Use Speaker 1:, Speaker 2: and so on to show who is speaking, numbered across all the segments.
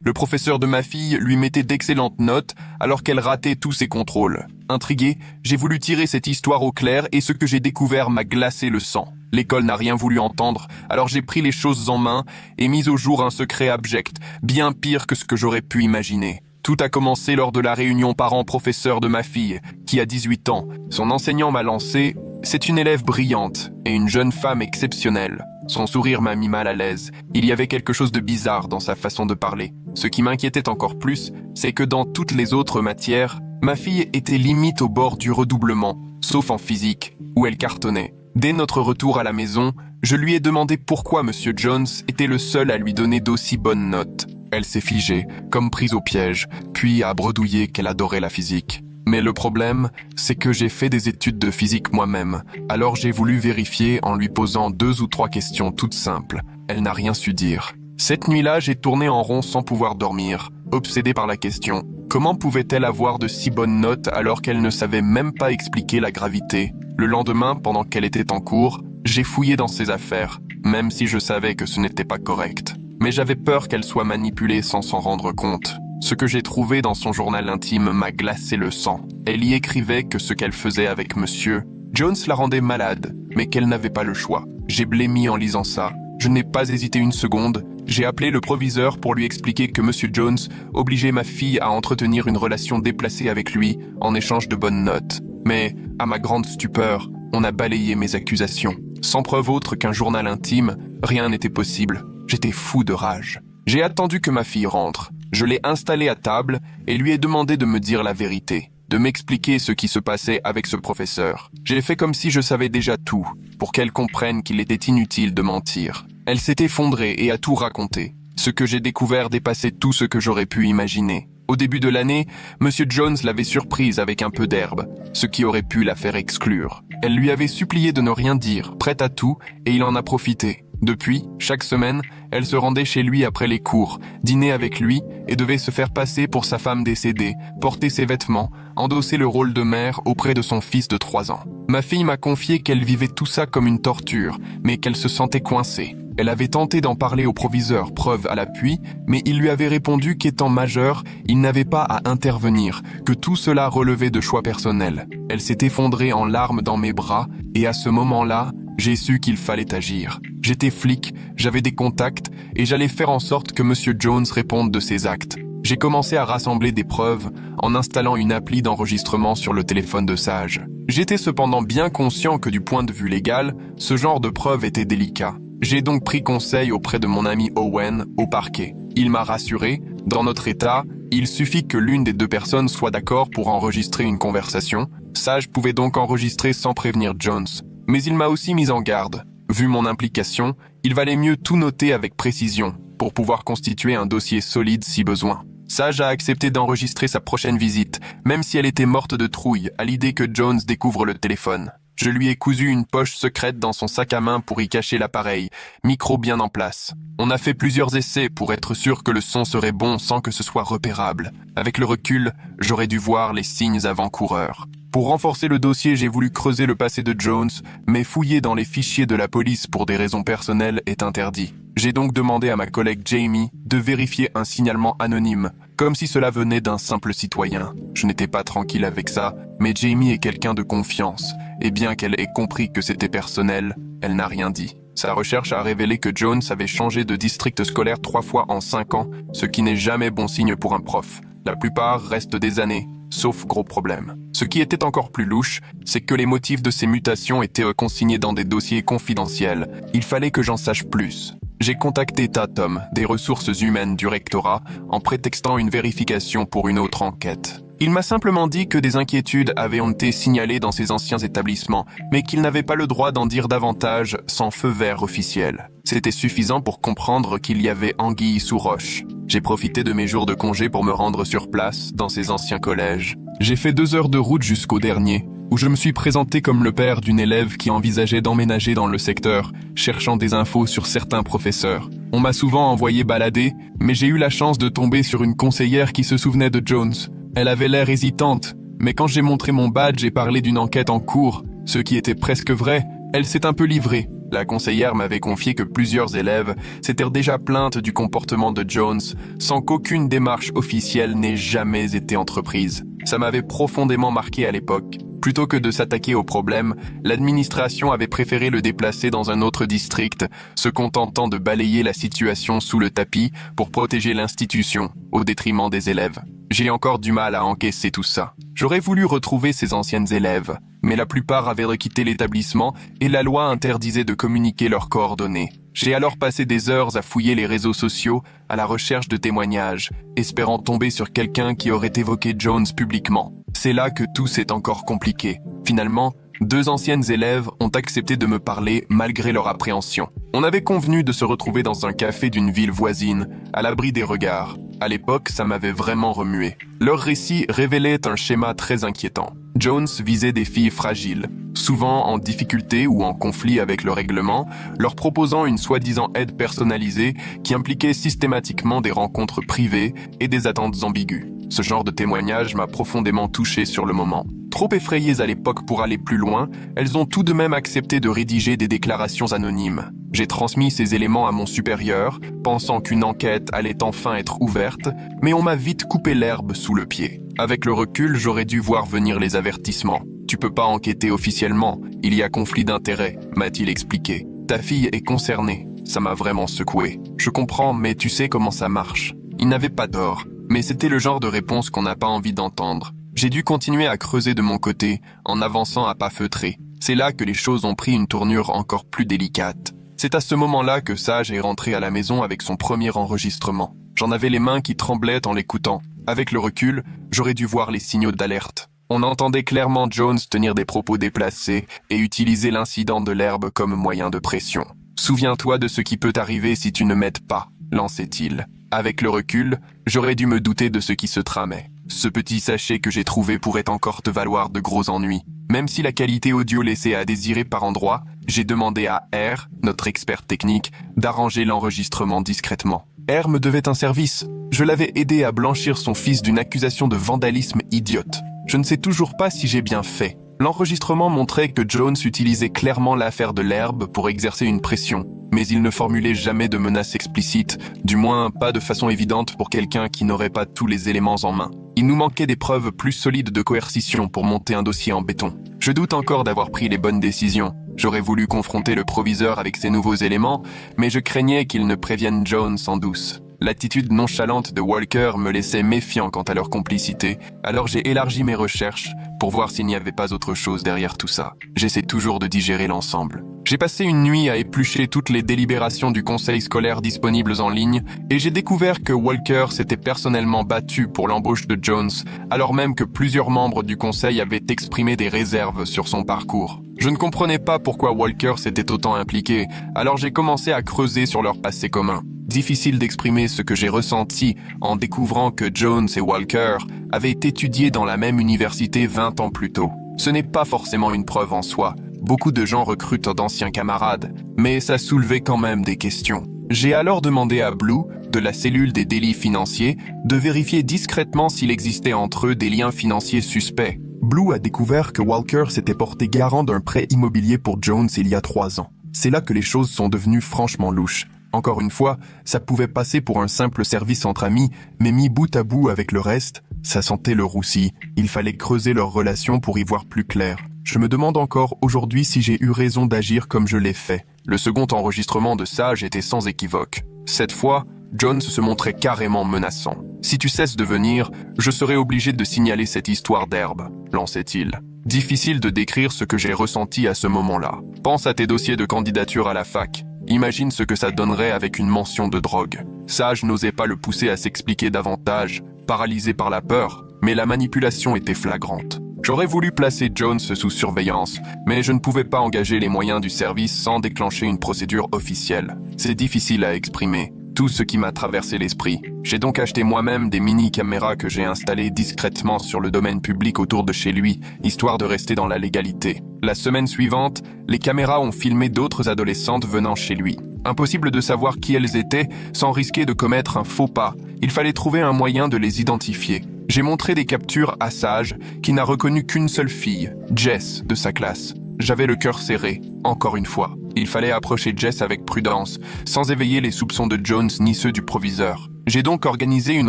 Speaker 1: Le professeur de ma fille lui mettait d'excellentes notes alors qu'elle ratait tous ses contrôles. Intrigué, j'ai voulu tirer cette histoire au clair et ce que j'ai découvert m'a glacé le sang. L'école n'a rien voulu entendre, alors j'ai pris les choses en main et mis au jour un secret abject, bien pire que ce que j'aurais pu imaginer. Tout a commencé lors de la réunion parents-professeurs de ma fille, qui a 18 ans. Son enseignant m'a lancé « C'est une élève brillante et une jeune femme exceptionnelle ». Son sourire m'a mis mal à l'aise. Il y avait quelque chose de bizarre dans sa façon de parler. Ce qui m'inquiétait encore plus, c'est que dans toutes les autres matières, ma fille était limite au bord du redoublement, sauf en physique, où elle cartonnait. Dès notre retour à la maison, je lui ai demandé pourquoi Monsieur Jones était le seul à lui donner d'aussi bonnes notes. Elle s'est figée, comme prise au piège, puis a bredouillé qu'elle adorait la physique. Mais le problème, c'est que j'ai fait des études de physique moi-même, alors j'ai voulu vérifier en lui posant 2 ou 3 questions toutes simples. Elle n'a rien su dire. Cette nuit-là, j'ai tourné en rond sans pouvoir dormir, obsédé par la question. Comment pouvait-elle avoir de si bonnes notes alors qu'elle ne savait même pas expliquer la gravité? Le lendemain, pendant qu'elle était en cours, j'ai fouillé dans ses affaires, même si je savais que ce n'était pas correct. Mais j'avais peur qu'elle soit manipulée sans s'en rendre compte. Ce que j'ai trouvé dans son journal intime m'a glacé le sang. Elle y écrivait que ce qu'elle faisait avec Monsieur Jones la rendait malade, mais qu'elle n'avait pas le choix. J'ai blêmi en lisant ça. Je n'ai pas hésité une seconde. J'ai appelé le proviseur pour lui expliquer que Monsieur Jones obligeait ma fille à entretenir une relation déplacée avec lui en échange de bonnes notes. Mais, à ma grande stupeur, on a balayé mes accusations. Sans preuve autre qu'un journal intime, rien n'était possible. J'étais fou de rage. J'ai attendu que ma fille rentre. Je l'ai installée à table et lui ai demandé de me dire la vérité, de m'expliquer ce qui se passait avec ce professeur. J'ai fait comme si je savais déjà tout, pour qu'elle comprenne qu'il était inutile de mentir. Elle s'est effondrée et a tout raconté. Ce que j'ai découvert dépassait tout ce que j'aurais pu imaginer. Au début de l'année, Monsieur Jones l'avait surprise avec un peu d'herbe, ce qui aurait pu la faire exclure. Elle lui avait supplié de ne rien dire, prête à tout, et il en a profité. Depuis, chaque semaine, elle se rendait chez lui après les cours, dînait avec lui et devait se faire passer pour sa femme décédée, porter ses vêtements, endosser le rôle de mère auprès de son fils de 3 ans. Ma fille m'a confié qu'elle vivait tout ça comme une torture, mais qu'elle se sentait coincée. Elle avait tenté d'en parler au proviseur, preuve à l'appui, mais il lui avait répondu qu'étant majeur, il n'avait pas à intervenir, que tout cela relevait de choix personnels. Elle s'est effondrée en larmes dans mes bras, et à ce moment-là, j'ai su qu'il fallait agir. J'étais flic, j'avais des contacts, et j'allais faire en sorte que Monsieur Jones réponde de ses actes. J'ai commencé à rassembler des preuves en installant une appli d'enregistrement sur le téléphone de Sage. J'étais cependant bien conscient que du point de vue légal, ce genre de preuve était délicat. J'ai donc pris conseil auprès de mon ami Owen au parquet. Il m'a rassuré, dans notre état, il suffit que l'une des 2 personnes soit d'accord pour enregistrer une conversation. Sage pouvait donc enregistrer sans prévenir Jones. Mais il m'a aussi mis en garde. Vu mon implication, il valait mieux tout noter avec précision pour pouvoir constituer un dossier solide si besoin. Sage a accepté d'enregistrer sa prochaine visite, même si elle était morte de trouille à l'idée que Jones découvre le téléphone. Je lui ai cousu une poche secrète dans son sac à main pour y cacher l'appareil, micro bien en place. On a fait plusieurs essais pour être sûr que le son serait bon sans que ce soit repérable. Avec le recul, j'aurais dû voir les signes avant-coureurs. Pour renforcer le dossier, j'ai voulu creuser le passé de Jones, mais fouiller dans les fichiers de la police pour des raisons personnelles est interdit. J'ai donc demandé à ma collègue Jamie de vérifier un signalement anonyme, comme si cela venait d'un simple citoyen. Je n'étais pas tranquille avec ça, mais Jamie est quelqu'un de confiance, et bien qu'elle ait compris que c'était personnel, elle n'a rien dit. Sa recherche a révélé que Jones avait changé de district scolaire 3 fois en 5 ans, ce qui n'est jamais bon signe pour un prof. La plupart restent des années, sauf gros problème. Ce qui était encore plus louche, c'est que les motifs de ces mutations étaient consignés dans des dossiers confidentiels. Il fallait que j'en sache plus. J'ai contacté Tatum, des ressources humaines du rectorat, en prétextant une vérification pour une autre enquête. Il m'a simplement dit que des inquiétudes avaient été signalées dans ses anciens établissements, mais qu'il n'avait pas le droit d'en dire davantage sans feu vert officiel. C'était suffisant pour comprendre qu'il y avait anguille sous roche. J'ai profité de mes jours de congé pour me rendre sur place, dans ses anciens collèges. J'ai fait 2 heures de route jusqu'au dernier, où je me suis présenté comme le père d'une élève qui envisageait d'emménager dans le secteur, cherchant des infos sur certains professeurs. On m'a souvent envoyé balader, mais j'ai eu la chance de tomber sur une conseillère qui se souvenait de Jones. Elle avait l'air hésitante, mais quand j'ai montré mon badge et parlé d'une enquête en cours, ce qui était presque vrai, elle s'est un peu livrée. La conseillère m'avait confié que plusieurs élèves s'étaient déjà plaintes du comportement de Jones sans qu'aucune démarche officielle n'ait jamais été entreprise. Ça m'avait profondément marqué à l'époque. Plutôt que de s'attaquer au problème, l'administration avait préféré le déplacer dans un autre district, se contentant de balayer la situation sous le tapis pour protéger l'institution, au détriment des élèves. J'ai encore du mal à encaisser tout ça. J'aurais voulu retrouver ces anciennes élèves, mais la plupart avaient requitté l'établissement et la loi interdisait de communiquer leurs coordonnées. J'ai alors passé des heures à fouiller les réseaux sociaux à la recherche de témoignages, espérant tomber sur quelqu'un qui aurait évoqué Jones publiquement. C'est là que tout s'est encore compliqué. Finalement, 2 anciennes élèves ont accepté de me parler malgré leur appréhension. On avait convenu de se retrouver dans un café d'une ville voisine, à l'abri des regards. À l'époque, ça m'avait vraiment remué. Leur récit révélait un schéma très inquiétant. Jones visait des filles fragiles, souvent en difficulté ou en conflit avec le règlement, leur proposant une soi-disant aide personnalisée qui impliquait systématiquement des rencontres privées et des attentes ambiguës. Ce genre de témoignage m'a profondément touché sur le moment. Trop effrayées à l'époque pour aller plus loin, elles ont tout de même accepté de rédiger des déclarations anonymes. J'ai transmis ces éléments à mon supérieur, pensant qu'une enquête allait enfin être ouverte, mais on m'a vite coupé l'herbe sous le pied. Avec le recul, j'aurais dû voir venir les avertissements. Tu peux pas enquêter officiellement, il y a conflit d'intérêts, m'a-t-il expliqué. Ta fille est concernée. Ça m'a vraiment secoué. Je comprends, mais tu sais comment ça marche. Il n'avait pas tort, mais c'était le genre de réponse qu'on n'a pas envie d'entendre. J'ai dû continuer à creuser de mon côté, en avançant à pas feutrés. C'est là que les choses ont pris une tournure encore plus délicate. C'est à ce moment-là que Sage est rentré à la maison avec son premier enregistrement. J'en avais les mains qui tremblaient en l'écoutant. Avec le recul, j'aurais dû voir les signaux d'alerte. On entendait clairement Jones tenir des propos déplacés et utiliser l'incident de l'herbe comme moyen de pression. « Souviens-toi de ce qui peut arriver si tu ne m'aides pas », lançait-il. Avec le recul, j'aurais dû me douter de ce qui se tramait. Ce petit sachet que j'ai trouvé pourrait encore te valoir de gros ennuis. Même si la qualité audio laissait à désirer par endroits, j'ai demandé à R, notre expert technique, d'arranger l'enregistrement discrètement. R me devait un service. Je l'avais aidé à blanchir son fils d'une accusation de vandalisme idiote. Je ne sais toujours pas si j'ai bien fait. L'enregistrement montrait que Jones utilisait clairement l'affaire de l'herbe pour exercer une pression, mais il ne formulait jamais de menaces explicites, du moins pas de façon évidente pour quelqu'un qui n'aurait pas tous les éléments en main. Il nous manquait des preuves plus solides de coercition pour monter un dossier en béton. Je doute encore d'avoir pris les bonnes décisions. J'aurais voulu confronter le proviseur avec ces nouveaux éléments, mais je craignais qu'il ne prévienne Jones en douce. L'attitude nonchalante de Walker me laissait méfiant quant à leur complicité, alors j'ai élargi mes recherches pour voir s'il n'y avait pas autre chose derrière tout ça. J'essaie toujours de digérer l'ensemble. J'ai passé une nuit à éplucher toutes les délibérations du conseil scolaire disponibles en ligne et j'ai découvert que Walker s'était personnellement battu pour l'embauche de Jones, alors même que plusieurs membres du conseil avaient exprimé des réserves sur son parcours. Je ne comprenais pas pourquoi Walker s'était autant impliqué, alors j'ai commencé à creuser sur leur passé commun. Difficile d'exprimer ce que j'ai ressenti en découvrant que Jones et Walker avaient étudié dans la même université 20 ans plus tôt. Ce n'est pas forcément une preuve en soi. Beaucoup de gens recrutent d'anciens camarades, mais ça soulevait quand même des questions. J'ai alors demandé à Blue, de la cellule des délits financiers, de vérifier discrètement s'il existait entre eux des liens financiers suspects. Blue a découvert que Walker s'était porté garant d'un prêt immobilier pour Jones il y a 3 ans. C'est là que les choses sont devenues franchement louches. Encore une fois, ça pouvait passer pour un simple service entre amis, mais mis bout à bout avec le reste, ça sentait le roussi. Il fallait creuser leur relation pour y voir plus clair. Je me demande encore aujourd'hui si j'ai eu raison d'agir comme je l'ai fait. Le second enregistrement de Sage était sans équivoque. Cette fois, Jones se montrait carrément menaçant. « Si tu cesses de venir, je serai obligé de signaler cette histoire d'herbe », lançait-il. Difficile de décrire ce que j'ai ressenti à ce moment-là. Pense à tes dossiers de candidature à la fac. Imagine ce que ça donnerait avec une mention de drogue. Sage n'osait pas le pousser à s'expliquer davantage, paralysé par la peur, mais la manipulation était flagrante. J'aurais voulu placer Jones sous surveillance, mais je ne pouvais pas engager les moyens du service sans déclencher une procédure officielle. C'est difficile à exprimer, tout ce qui m'a traversé l'esprit. J'ai donc acheté moi-même des mini-caméras que j'ai installées discrètement sur le domaine public autour de chez lui, histoire de rester dans la légalité. La semaine suivante, les caméras ont filmé d'autres adolescentes venant chez lui. Impossible de savoir qui elles étaient sans risquer de commettre un faux pas. Il fallait trouver un moyen de les identifier. J'ai montré des captures à Sage, qui n'a reconnu qu'une seule fille, Jess, de sa classe. J'avais le cœur serré, encore une fois. Il fallait approcher Jess avec prudence, sans éveiller les soupçons de Jones ni ceux du proviseur. J'ai donc organisé une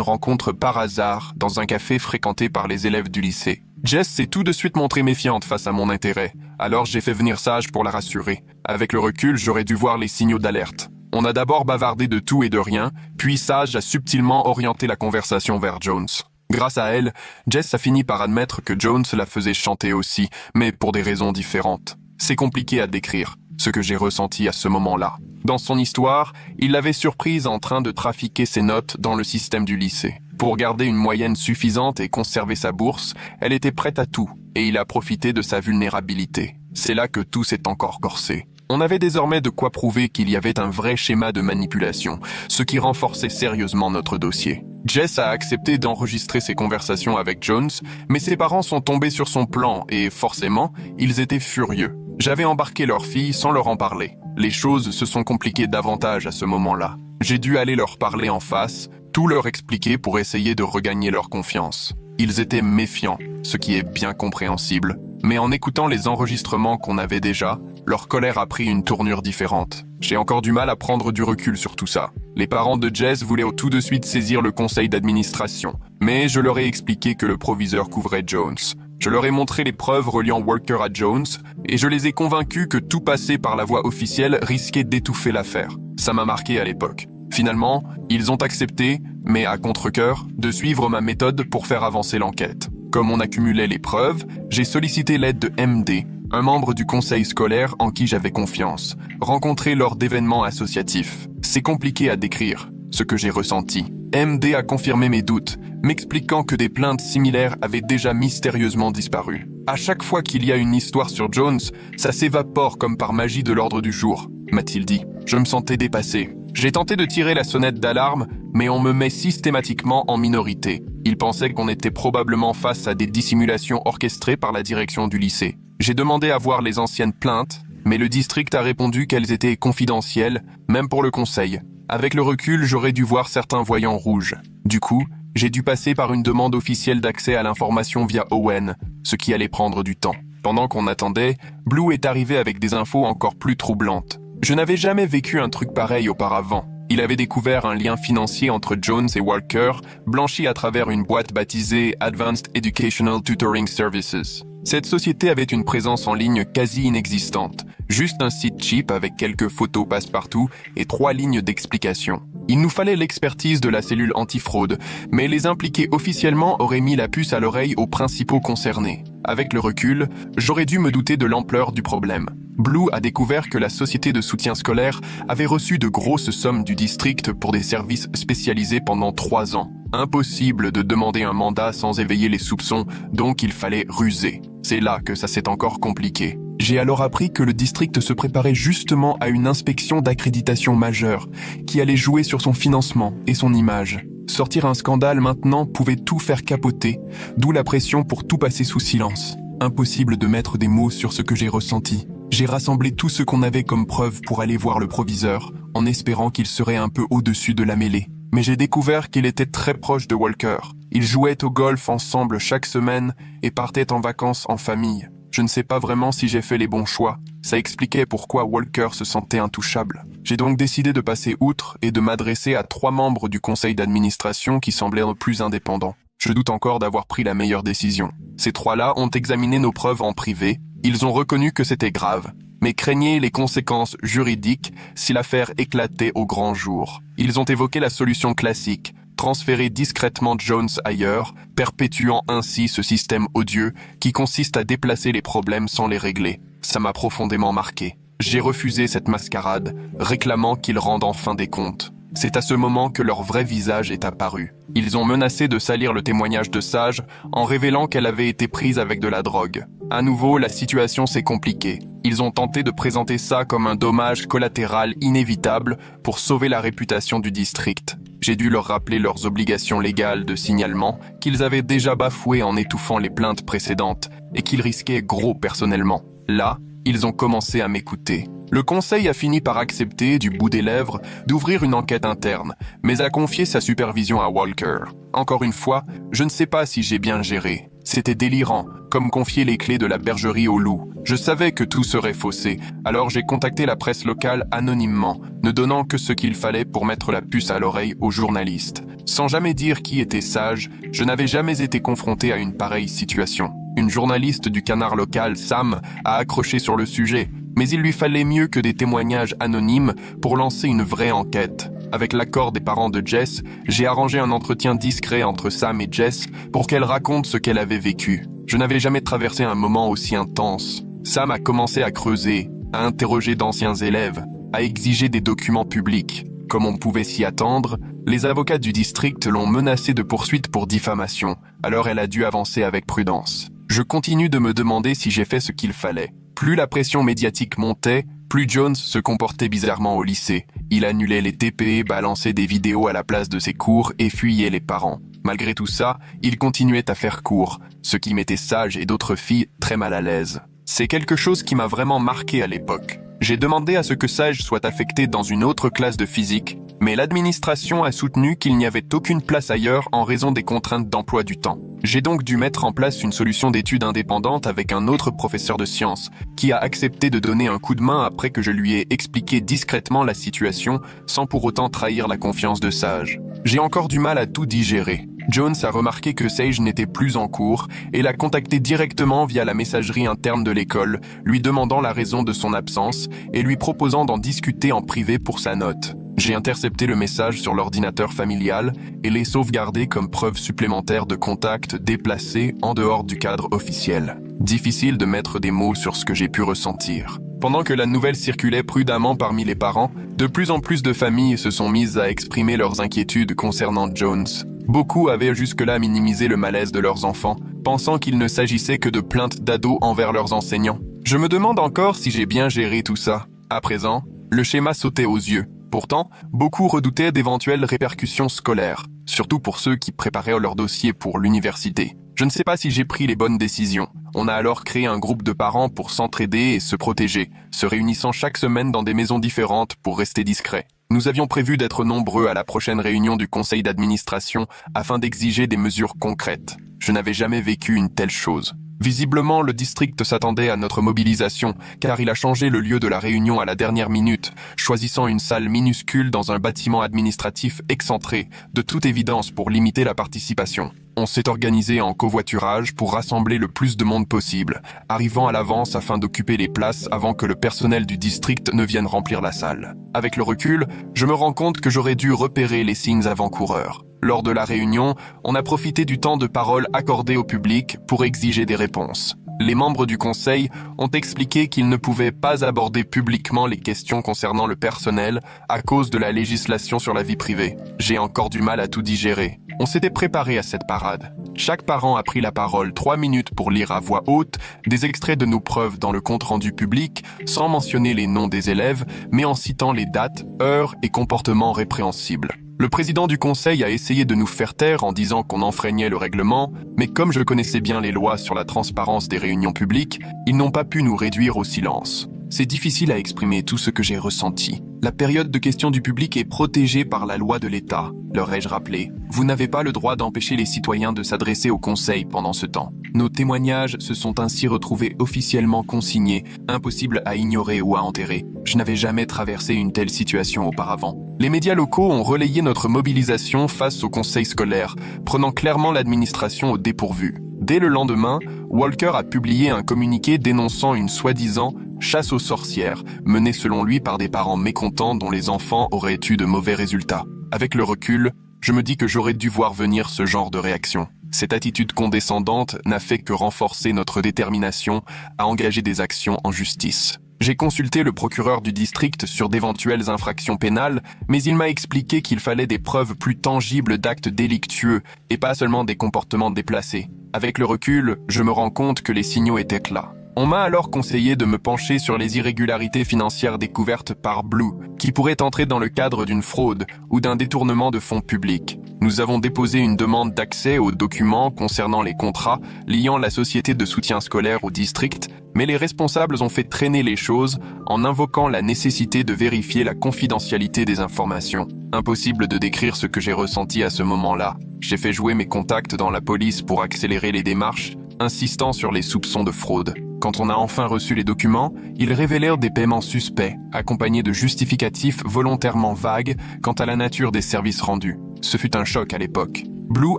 Speaker 1: rencontre par hasard dans un café fréquenté par les élèves du lycée. Jess s'est tout de suite montrée méfiante face à mon intérêt, alors j'ai fait venir Sage pour la rassurer. Avec le recul, j'aurais dû voir les signaux d'alerte. On a d'abord bavardé de tout et de rien, puis Sage a subtilement orienté la conversation vers Jones. Grâce à elle, Jess a fini par admettre que Jones la faisait chanter aussi, mais pour des raisons différentes. C'est compliqué à décrire, ce que j'ai ressenti à ce moment-là. Dans son histoire, il l'avait surprise en train de trafiquer ses notes dans le système du lycée. Pour garder une moyenne suffisante et conserver sa bourse, elle était prête à tout, et il a profité de sa vulnérabilité. C'est là que tout s'est encore corsé. On avait désormais de quoi prouver qu'il y avait un vrai schéma de manipulation, ce qui renforçait sérieusement notre dossier. Jess a accepté d'enregistrer ses conversations avec Jones, mais ses parents sont tombés sur son plan et, forcément, ils étaient furieux. J'avais embarqué leur fille sans leur en parler. Les choses se sont compliquées davantage à ce moment-là. J'ai dû aller leur parler en face, tout leur expliquer pour essayer de regagner leur confiance. Ils étaient méfiants, ce qui est bien compréhensible. Mais en écoutant les enregistrements qu'on avait déjà, leur colère a pris une tournure différente. J'ai encore du mal à prendre du recul sur tout ça. Les parents de Jess voulaient tout de suite saisir le conseil d'administration, mais je leur ai expliqué que le proviseur couvrait Jones. Je leur ai montré les preuves reliant Walker à Jones, et je les ai convaincus que tout passer par la voie officielle risquait d'étouffer l'affaire. Ça m'a marqué à l'époque. Finalement, ils ont accepté, mais à contre-cœur, de suivre ma méthode pour faire avancer l'enquête. Comme on accumulait les preuves, j'ai sollicité l'aide de MD, un membre du conseil scolaire en qui j'avais confiance, rencontré lors d'événements associatifs. C'est compliqué à décrire, ce que j'ai ressenti. MD a confirmé mes doutes, m'expliquant que des plaintes similaires avaient déjà mystérieusement disparu. À chaque fois qu'il y a une histoire sur Jones, ça s'évapore comme par magie de l'ordre du jour, m'a-t-il dit. Je me sentais dépassé. J'ai tenté de tirer la sonnette d'alarme, mais on me met systématiquement en minorité. Ils pensaient qu'on était probablement face à des dissimulations orchestrées par la direction du lycée. J'ai demandé à voir les anciennes plaintes, mais le district a répondu qu'elles étaient confidentielles, même pour le conseil. Avec le recul, j'aurais dû voir certains voyants rouges. Du coup, j'ai dû passer par une demande officielle d'accès à l'information via Owen, ce qui allait prendre du temps. Pendant qu'on attendait, Blue est arrivé avec des infos encore plus troublantes. Je n'avais jamais vécu un truc pareil auparavant. Il avait découvert un lien financier entre Jones et Walker, blanchi à travers une boîte baptisée Advanced Educational Tutoring Services. Cette société avait une présence en ligne quasi inexistante, juste un site cheap avec quelques photos passe-partout et 3 lignes d'explication. Il nous fallait l'expertise de la cellule antifraude, mais les impliqués officiellement auraient mis la puce à l'oreille aux principaux concernés. Avec le recul, j'aurais dû me douter de l'ampleur du problème. Blue a découvert que la société de soutien scolaire avait reçu de grosses sommes du district pour des services spécialisés pendant 3 ans. Impossible de demander un mandat sans éveiller les soupçons, donc il fallait ruser. C'est là que ça s'est encore compliqué. J'ai alors appris que le district se préparait justement à une inspection d'accréditation majeure, qui allait jouer sur son financement et son image. Sortir un scandale maintenant pouvait tout faire capoter, d'où la pression pour tout passer sous silence. Impossible de mettre des mots sur ce que j'ai ressenti. J'ai rassemblé tout ce qu'on avait comme preuve pour aller voir le proviseur, en espérant qu'il serait un peu au-dessus de la mêlée. Mais j'ai découvert qu'il était très proche de Walker. Ils jouaient au golf ensemble chaque semaine et partaient en vacances en famille. Je ne sais pas vraiment si j'ai fait les bons choix. Ça expliquait pourquoi Walker se sentait intouchable. J'ai donc décidé de passer outre et de m'adresser à 3 membres du conseil d'administration qui semblaient plus indépendants. Je doute encore d'avoir pris la meilleure décision. Ces 3-là ont examiné nos preuves en privé. Ils ont reconnu que c'était grave, mais craignaient les conséquences juridiques si l'affaire éclatait au grand jour. Ils ont évoqué la solution classique, transférer discrètement Jones ailleurs, perpétuant ainsi ce système odieux qui consiste à déplacer les problèmes sans les régler. Ça m'a profondément marqué. J'ai refusé cette mascarade, réclamant qu'ils rendent enfin des comptes. C'est à ce moment que leur vrai visage est apparu. Ils ont menacé de salir le témoignage de Sage en révélant qu'elle avait été prise avec de la drogue. À nouveau, la situation s'est compliquée. Ils ont tenté de présenter ça comme un dommage collatéral inévitable pour sauver la réputation du district. J'ai dû leur rappeler leurs obligations légales de signalement, qu'ils avaient déjà bafouées en étouffant les plaintes précédentes, et qu'ils risquaient gros personnellement. Là, ils ont commencé à m'écouter. Le conseil a fini par accepter, du bout des lèvres, d'ouvrir une enquête interne, mais a confié sa supervision à Walker. Encore une fois, je ne sais pas si j'ai bien géré. C'était délirant, comme confier les clés de la bergerie au loup. Je savais que tout serait faussé, alors j'ai contacté la presse locale anonymement, ne donnant que ce qu'il fallait pour mettre la puce à l'oreille aux journalistes. Sans jamais dire qui était sage, je n'avais jamais été confronté à une pareille situation. Une journaliste du canard local, Sam, a accroché sur le sujet, mais il lui fallait mieux que des témoignages anonymes pour lancer une vraie enquête. Avec l'accord des parents de Jess, j'ai arrangé un entretien discret entre Sam et Jess pour qu'elle raconte ce qu'elle avait vécu. Je n'avais jamais traversé un moment aussi intense. Sam a commencé à creuser, à interroger d'anciens élèves, à exiger des documents publics. Comme on pouvait s'y attendre, les avocats du district l'ont menacée de poursuites pour diffamation, alors elle a dû avancer avec prudence. Je continue de me demander si j'ai fait ce qu'il fallait. Plus la pression médiatique montait, plus Jones se comportait bizarrement au lycée. Il annulait les TP, balançait des vidéos à la place de ses cours et fuyait les parents. Malgré tout ça, il continuait à faire cours, ce qui mettait Sage et d'autres filles très mal à l'aise. C'est quelque chose qui m'a vraiment marqué à l'époque. J'ai demandé à ce que Sage soit affecté dans une autre classe de physique, mais l'administration a soutenu qu'il n'y avait aucune place ailleurs en raison des contraintes d'emploi du temps. J'ai donc dû mettre en place une solution d'études indépendante avec un autre professeur de sciences, qui a accepté de donner un coup de main après que je lui ai expliqué discrètement la situation, sans pour autant trahir la confiance de Sage. J'ai encore du mal à tout digérer. Jones a remarqué que Sage n'était plus en cours et l'a contacté directement via la messagerie interne de l'école, lui demandant la raison de son absence et lui proposant d'en discuter en privé pour sa note. J'ai intercepté le message sur l'ordinateur familial et l'ai sauvegardé comme preuve supplémentaire de contact déplacé en dehors du cadre officiel. Difficile de mettre des mots sur ce que j'ai pu ressentir. Pendant que la nouvelle circulait prudemment parmi les parents, de plus en plus de familles se sont mises à exprimer leurs inquiétudes concernant Jones. Beaucoup avaient jusque-là minimisé le malaise de leurs enfants, pensant qu'il ne s'agissait que de plaintes d'ados envers leurs enseignants. Je me demande encore si j'ai bien géré tout ça. À présent, le schéma sautait aux yeux. Pourtant, beaucoup redoutaient d'éventuelles répercussions scolaires, surtout pour ceux qui préparaient leur dossier pour l'université. Je ne sais pas si j'ai pris les bonnes décisions. On a alors créé un groupe de parents pour s'entraider et se protéger, se réunissant chaque semaine dans des maisons différentes pour rester discrets. Nous avions prévu d'être nombreux à la prochaine réunion du conseil d'administration afin d'exiger des mesures concrètes. Je n'avais jamais vécu une telle chose. Visiblement, le district s'attendait à notre mobilisation, car il a changé le lieu de la réunion à la dernière minute, choisissant une salle minuscule dans un bâtiment administratif excentré, de toute évidence pour limiter la participation. On s'est organisé en covoiturage pour rassembler le plus de monde possible, arrivant à l'avance afin d'occuper les places avant que le personnel du district ne vienne remplir la salle. Avec le recul, je me rends compte que j'aurais dû repérer les signes avant-coureurs. Lors de la réunion, on a profité du temps de parole accordé au public pour exiger des réponses. Les membres du conseil ont expliqué qu'ils ne pouvaient pas aborder publiquement les questions concernant le personnel à cause de la législation sur la vie privée. J'ai encore du mal à tout digérer. On s'était préparé à cette parade. Chaque parent a pris la parole 3 minutes pour lire à voix haute des extraits de nos preuves dans le compte-rendu public, sans mentionner les noms des élèves, mais en citant les dates, heures et comportements répréhensibles. Le président du conseil a essayé de nous faire taire en disant qu'on enfreignait le règlement, mais comme je connaissais bien les lois sur la transparence des réunions publiques, ils n'ont pas pu nous réduire au silence. C'est difficile à exprimer tout ce que j'ai ressenti. La période de questions du public est protégée par la loi de l'État, leur ai-je rappelé. Vous n'avez pas le droit d'empêcher les citoyens de s'adresser au conseil pendant ce temps. Nos témoignages se sont ainsi retrouvés officiellement consignés, impossibles à ignorer ou à enterrer. Je n'avais jamais traversé une telle situation auparavant. Les médias locaux ont relayé notre mobilisation face au conseil scolaire, prenant clairement l'administration au dépourvu. Dès le lendemain, Walker a publié un communiqué dénonçant une soi-disant chasse aux sorcières, menée selon lui par des parents mécontents dont les enfants auraient eu de mauvais résultats. Avec le recul, je me dis que j'aurais dû voir venir ce genre de réaction. Cette attitude condescendante n'a fait que renforcer notre détermination à engager des actions en justice. J'ai consulté le procureur du district sur d'éventuelles infractions pénales, mais il m'a expliqué qu'il fallait des preuves plus tangibles d'actes délictueux et pas seulement des comportements déplacés. Avec le recul, je me rends compte que les signaux étaient là. On m'a alors conseillé de me pencher sur les irrégularités financières découvertes par Blue, qui pourraient entrer dans le cadre d'une fraude ou d'un détournement de fonds publics. Nous avons déposé une demande d'accès aux documents concernant les contrats liant la société de soutien scolaire au district, mais les responsables ont fait traîner les choses en invoquant la nécessité de vérifier la confidentialité des informations. Impossible de décrire ce que j'ai ressenti à ce moment-là. J'ai fait jouer mes contacts dans la police pour accélérer les démarches, insistant sur les soupçons de fraude. Quand on a enfin reçu les documents, ils révélèrent des paiements suspects, accompagnés de justificatifs volontairement vagues quant à la nature des services rendus. Ce fut un choc à l'époque. Blue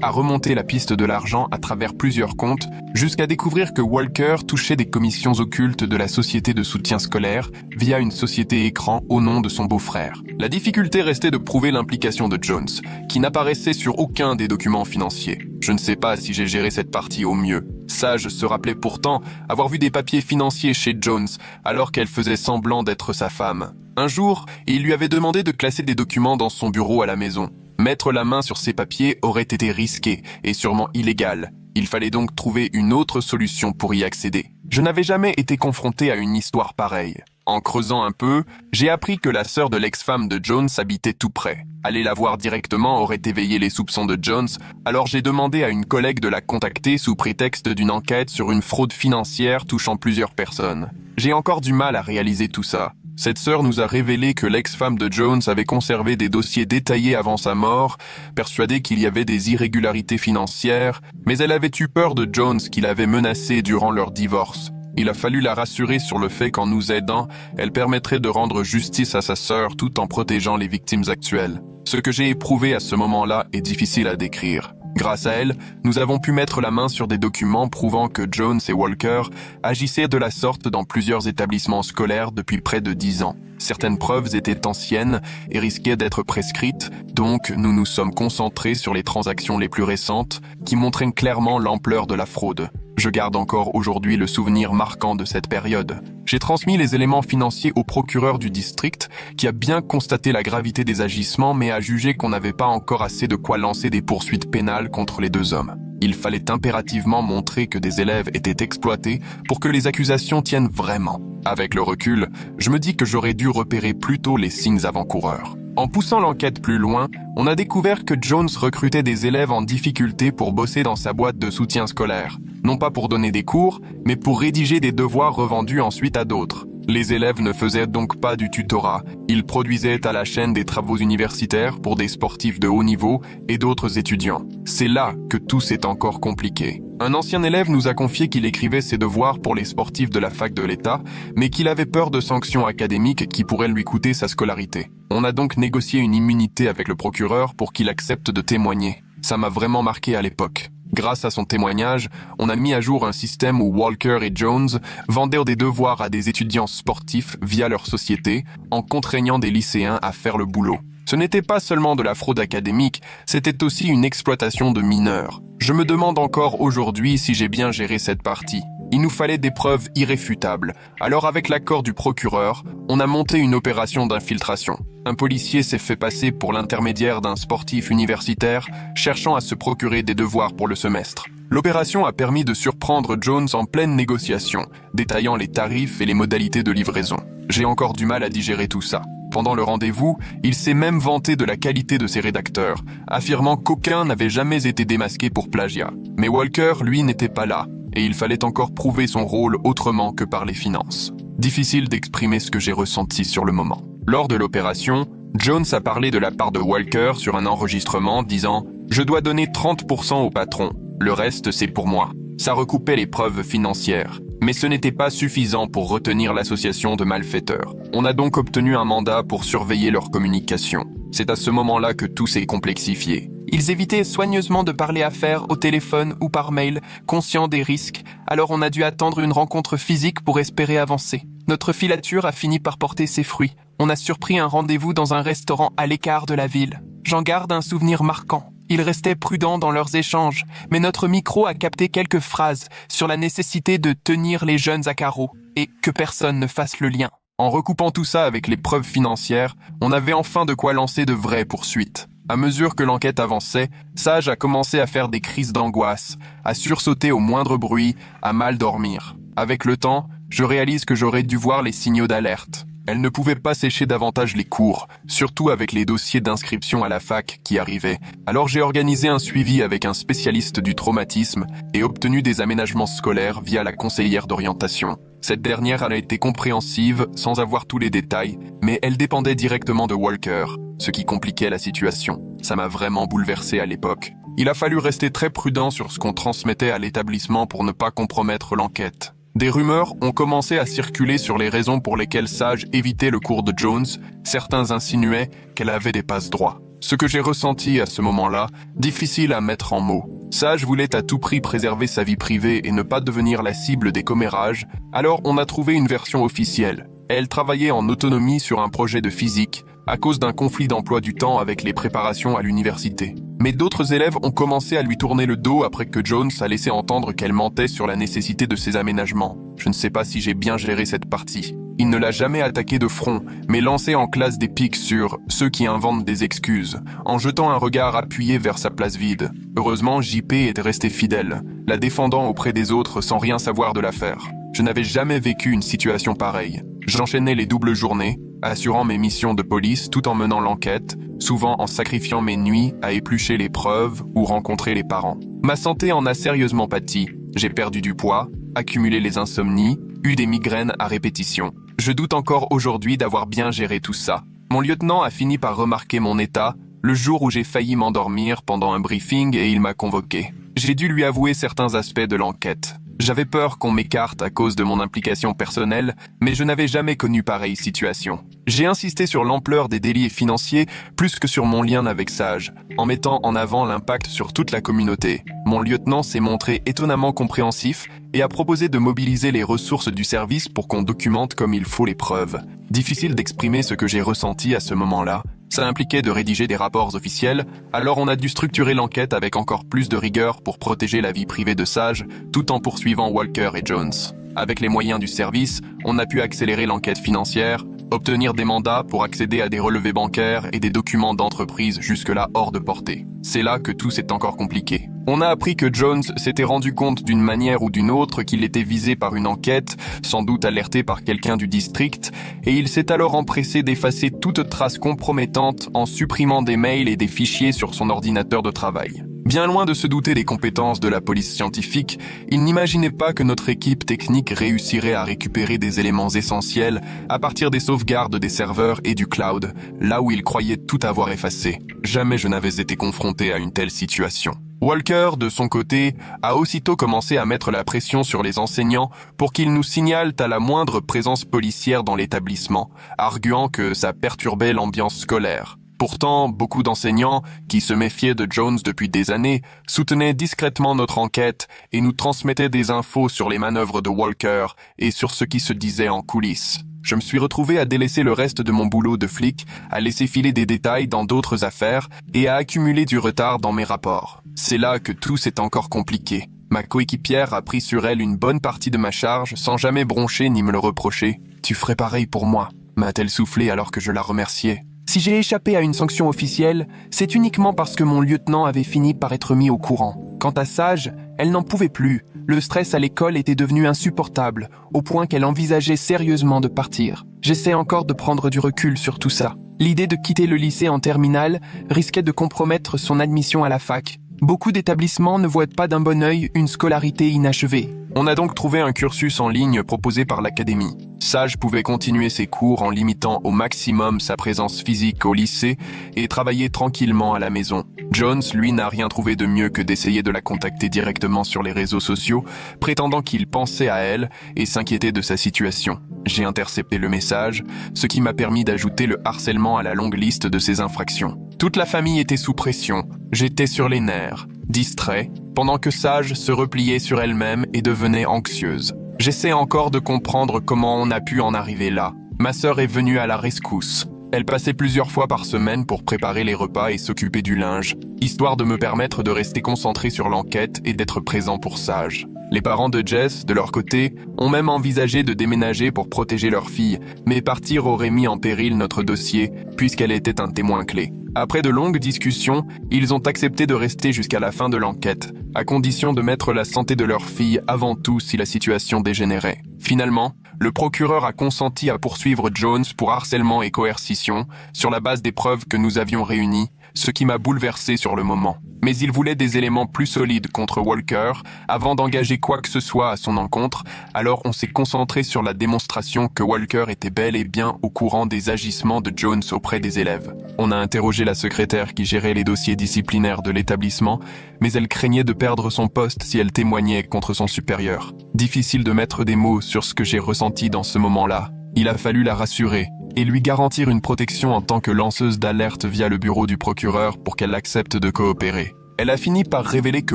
Speaker 1: a remonté la piste de l'argent à travers plusieurs comptes, jusqu'à découvrir que Walker touchait des commissions occultes de la société de soutien scolaire via une société écran au nom de son beau-frère. La difficulté restait de prouver l'implication de Jones, qui n'apparaissait sur aucun des documents financiers. Je ne sais pas si j'ai géré cette partie au mieux. Sage se rappelait pourtant avoir vu des papiers financiers chez Jones alors qu'elle faisait semblant d'être sa femme. Un jour, il lui avait demandé de classer des documents dans son bureau à la maison. Mettre la main sur ces papiers aurait été risqué et sûrement illégal. Il fallait donc trouver une autre solution pour y accéder. Je n'avais jamais été confronté à une histoire pareille. En creusant un peu, j'ai appris que la sœur de l'ex-femme de Jones habitait tout près. Aller la voir directement aurait éveillé les soupçons de Jones, alors j'ai demandé à une collègue de la contacter sous prétexte d'une enquête sur une fraude financière touchant plusieurs personnes. J'ai encore du mal à réaliser tout ça. Cette sœur nous a révélé que l'ex-femme de Jones avait conservé des dossiers détaillés avant sa mort, persuadée qu'il y avait des irrégularités financières, mais elle avait eu peur de Jones qui l'avait menacée durant leur divorce. Il a fallu la rassurer sur le fait qu'en nous aidant, elle permettrait de rendre justice à sa sœur tout en protégeant les victimes actuelles. Ce que j'ai éprouvé à ce moment-là est difficile à décrire. Grâce à elle, nous avons pu mettre la main sur des documents prouvant que Jones et Walker agissaient de la sorte dans plusieurs établissements scolaires depuis près de 10 ans. Certaines preuves étaient anciennes et risquaient d'être prescrites, donc nous nous sommes concentrés sur les transactions les plus récentes qui montraient clairement l'ampleur de la fraude. Je garde encore aujourd'hui le souvenir marquant de cette période. J'ai transmis les éléments financiers au procureur du district qui a bien constaté la gravité des agissements mais a jugé qu'on n'avait pas encore assez de quoi lancer des poursuites pénales contre les deux hommes. Il fallait impérativement montrer que des élèves étaient exploités pour que les accusations tiennent vraiment. Avec le recul, je me dis que j'aurais dû repérer plus tôt les signes avant-coureurs. En poussant l'enquête plus loin, on a découvert que Jones recrutait des élèves en difficulté pour bosser dans sa boîte de soutien scolaire. Non pas pour donner des cours, mais pour rédiger des devoirs revendus ensuite à d'autres. Les élèves ne faisaient donc pas du tutorat, ils produisaient à la chaîne des travaux universitaires pour des sportifs de haut niveau et d'autres étudiants. C'est là que tout s'est encore compliqué. Un ancien élève nous a confié qu'il écrivait ses devoirs pour les sportifs de la fac de l'État, mais qu'il avait peur de sanctions académiques qui pourraient lui coûter sa scolarité. On a donc négocié une immunité avec le procureur pour qu'il accepte de témoigner. Ça m'a vraiment marqué à l'époque. Grâce à son témoignage, on a mis à jour un système où Walker et Jones vendaient des devoirs à des étudiants sportifs via leur société, en contraignant des lycéens à faire le boulot. Ce n'était pas seulement de la fraude académique, c'était aussi une exploitation de mineurs. Je me demande encore aujourd'hui si j'ai bien géré cette partie. Il nous fallait des preuves irréfutables. Alors avec l'accord du procureur, on a monté une opération d'infiltration. Un policier s'est fait passer pour l'intermédiaire d'un sportif universitaire cherchant à se procurer des devoirs pour le semestre. L'opération a permis de surprendre Jones en pleine négociation, détaillant les tarifs et les modalités de livraison. J'ai encore du mal à digérer tout ça. Pendant le rendez-vous, il s'est même vanté de la qualité de ses rédacteurs, affirmant qu'aucun n'avait jamais été démasqué pour plagiat. Mais Walker, lui, n'était pas là, et il fallait encore prouver son rôle autrement que par les finances. Difficile d'exprimer ce que j'ai ressenti sur le moment. Lors de l'opération, Jones a parlé de la part de Walker sur un enregistrement disant « Je dois donner 30% au patron, le reste c'est pour moi ». Ça recoupait les preuves financières. Mais ce n'était pas suffisant pour retenir l'association de malfaiteurs. On a donc obtenu un mandat pour surveiller leur communication. C'est à ce moment-là que tout s'est complexifié. Ils évitaient soigneusement de parler affaires au téléphone ou par mail, conscients des risques, alors on a dû attendre une rencontre physique pour espérer avancer. Notre filature a fini par porter ses fruits. On a surpris un rendez-vous dans un restaurant à l'écart de la ville. J'en garde un souvenir marquant. Ils restaient prudents dans leurs échanges, mais notre micro a capté quelques phrases sur la nécessité de tenir les jeunes à carreau et que personne ne fasse le lien. En recoupant tout ça avec les preuves financières, on avait enfin de quoi lancer de vraies poursuites. À mesure que l'enquête avançait, Sage a commencé à faire des crises d'angoisse, à sursauter au moindre bruit, à mal dormir. Avec le temps, je réalise que j'aurais dû voir les signaux d'alerte. Elle ne pouvait pas sécher davantage les cours, surtout avec les dossiers d'inscription à la fac qui arrivaient. Alors j'ai organisé un suivi avec un spécialiste du traumatisme et obtenu des aménagements scolaires via la conseillère d'orientation. Cette dernière a été compréhensive sans avoir tous les détails, mais elle dépendait directement de Walker, ce qui compliquait la situation. Ça m'a vraiment bouleversé à l'époque. Il a fallu rester très prudent sur ce qu'on transmettait à l'établissement pour ne pas compromettre l'enquête. Des rumeurs ont commencé à circuler sur les raisons pour lesquelles Sage évitait le cours de Jones. Certains insinuaient qu'elle avait des passe-droits. Ce que j'ai ressenti à ce moment-là, difficile à mettre en mots. Sage voulait à tout prix préserver sa vie privée et ne pas devenir la cible des commérages, alors on a trouvé une version officielle. Elle travaillait en autonomie sur un projet de physique, à cause d'un conflit d'emploi du temps avec les préparations à l'université. Mais d'autres élèves ont commencé à lui tourner le dos après que Jones a laissé entendre qu'elle mentait sur la nécessité de ses aménagements. Je ne sais pas si j'ai bien géré cette partie. Il ne l'a jamais attaqué de front, mais lancé en classe des pics sur ceux qui inventent des excuses, en jetant un regard appuyé vers sa place vide. Heureusement, JP était resté fidèle, la défendant auprès des autres sans rien savoir de l'affaire. Je n'avais jamais vécu une situation pareille. J'enchaînais les doubles journées, assurant mes missions de police tout en menant l'enquête, souvent en sacrifiant mes nuits à éplucher les preuves ou rencontrer les parents. Ma santé en a sérieusement pâti. J'ai perdu du poids, accumulé les insomnies, eu des migraines à répétition. Je doute encore aujourd'hui d'avoir bien géré tout ça. Mon lieutenant a fini par remarquer mon état le jour où j'ai failli m'endormir pendant un briefing et il m'a convoqué. J'ai dû lui avouer certains aspects de l'enquête. J'avais peur qu'on m'écarte à cause de mon implication personnelle, mais je n'avais jamais connu pareille situation. J'ai insisté sur l'ampleur des délits financiers plus que sur mon lien avec Sage, en mettant en avant l'impact sur toute la communauté. Mon lieutenant s'est montré étonnamment compréhensif et a proposé de mobiliser les ressources du service pour qu'on documente comme il faut les preuves. Difficile d'exprimer ce que j'ai ressenti à ce moment-là. Ça impliquait de rédiger des rapports officiels, alors on a dû structurer l'enquête avec encore plus de rigueur pour protéger la vie privée de Sage, tout en poursuivant Walker et Jones. Avec les moyens du service, on a pu accélérer l'enquête financière, obtenir des mandats pour accéder à des relevés bancaires et des documents d'entreprise jusque-là hors de portée. C'est là que tout s'est encore compliqué. On a appris que Jones s'était rendu compte d'une manière ou d'une autre qu'il était visé par une enquête, sans doute alerté par quelqu'un du district, et il s'est alors empressé d'effacer toute trace compromettante en supprimant des mails et des fichiers sur son ordinateur de travail. Bien loin de se douter des compétences de la police scientifique, il n'imaginait pas que notre équipe technique réussirait à récupérer des éléments essentiels à partir des sauvegardes des serveurs et du cloud, là où il croyait tout avoir effacé. Jamais je n'avais été confronté à une telle situation. Walker, de son côté, a aussitôt commencé à mettre la pression sur les enseignants pour qu'ils nous signalent à la moindre présence policière dans l'établissement, arguant que ça perturbait l'ambiance scolaire. Pourtant, beaucoup d'enseignants, qui se méfiaient de Jones depuis des années, soutenaient discrètement notre enquête et nous transmettaient des infos sur les manœuvres de Walker et sur ce qui se disait en coulisses. Je me suis retrouvé à délaisser le reste de mon boulot de flic, à laisser filer des détails dans d'autres affaires et à accumuler du retard dans mes rapports. C'est là que tout s'est encore compliqué. Ma coéquipière a pris sur elle une bonne partie de ma charge sans jamais broncher ni me le reprocher. « Tu ferais pareil pour moi », m'a-t-elle soufflé alors que je la remerciais. Si j'ai échappé à une sanction officielle, c'est uniquement parce que mon lieutenant avait fini par être mis au courant. Quant à Sage, elle n'en pouvait plus. Le stress à l'école était devenu insupportable, au point qu'elle envisageait sérieusement de partir. J'essaie encore de prendre du recul sur tout ça. L'idée de quitter le lycée en terminale risquait de compromettre son admission à la fac. Beaucoup d'établissements ne voient pas d'un bon œil une scolarité inachevée. On a donc trouvé un cursus en ligne proposé par l'académie. Sage pouvait continuer ses cours en limitant au maximum sa présence physique au lycée et travailler tranquillement à la maison. Jones, lui, n'a rien trouvé de mieux que d'essayer de la contacter directement sur les réseaux sociaux, prétendant qu'il pensait à elle et s'inquiétait de sa situation. J'ai intercepté le message, ce qui m'a permis d'ajouter le harcèlement à la longue liste de ses infractions. Toute la famille était sous pression. J'étais sur les nerfs, distrait, pendant que Sage se repliait sur elle-même et devenait anxieuse. J'essaie encore de comprendre comment on a pu en arriver là. Ma sœur est venue à la rescousse. Elle passait plusieurs fois par semaine pour préparer les repas et s'occuper du linge, histoire de me permettre de rester concentré sur l'enquête et d'être présent pour Sage. Les parents de Jess, de leur côté, ont même envisagé de déménager pour protéger leur fille, mais partir aurait mis en péril notre dossier, puisqu'elle était un témoin clé. Après de longues discussions, ils ont accepté de rester jusqu'à la fin de l'enquête, à condition de mettre la santé de leur fille avant tout si la situation dégénérait. Finalement, Le procureur a consenti à poursuivre Jones pour harcèlement et coercition sur la base des preuves que nous avions réunies, ce qui m'a bouleversé sur le moment. Mais il voulait des éléments plus solides contre Walker avant d'engager quoi que ce soit à son encontre, alors on s'est concentré sur la démonstration que Walker était bel et bien au courant des agissements de Jones auprès des élèves. On a interrogé la secrétaire qui gérait les dossiers disciplinaires de l'établissement, mais elle craignait de perdre son poste si elle témoignait contre son supérieur. Difficile de mettre des mots sur ce que j'ai ressenti dans ce moment-là. Il a fallu la rassurer et lui garantir une protection en tant que lanceuse d'alerte via le bureau du procureur pour qu'elle accepte de coopérer. Elle a fini par révéler que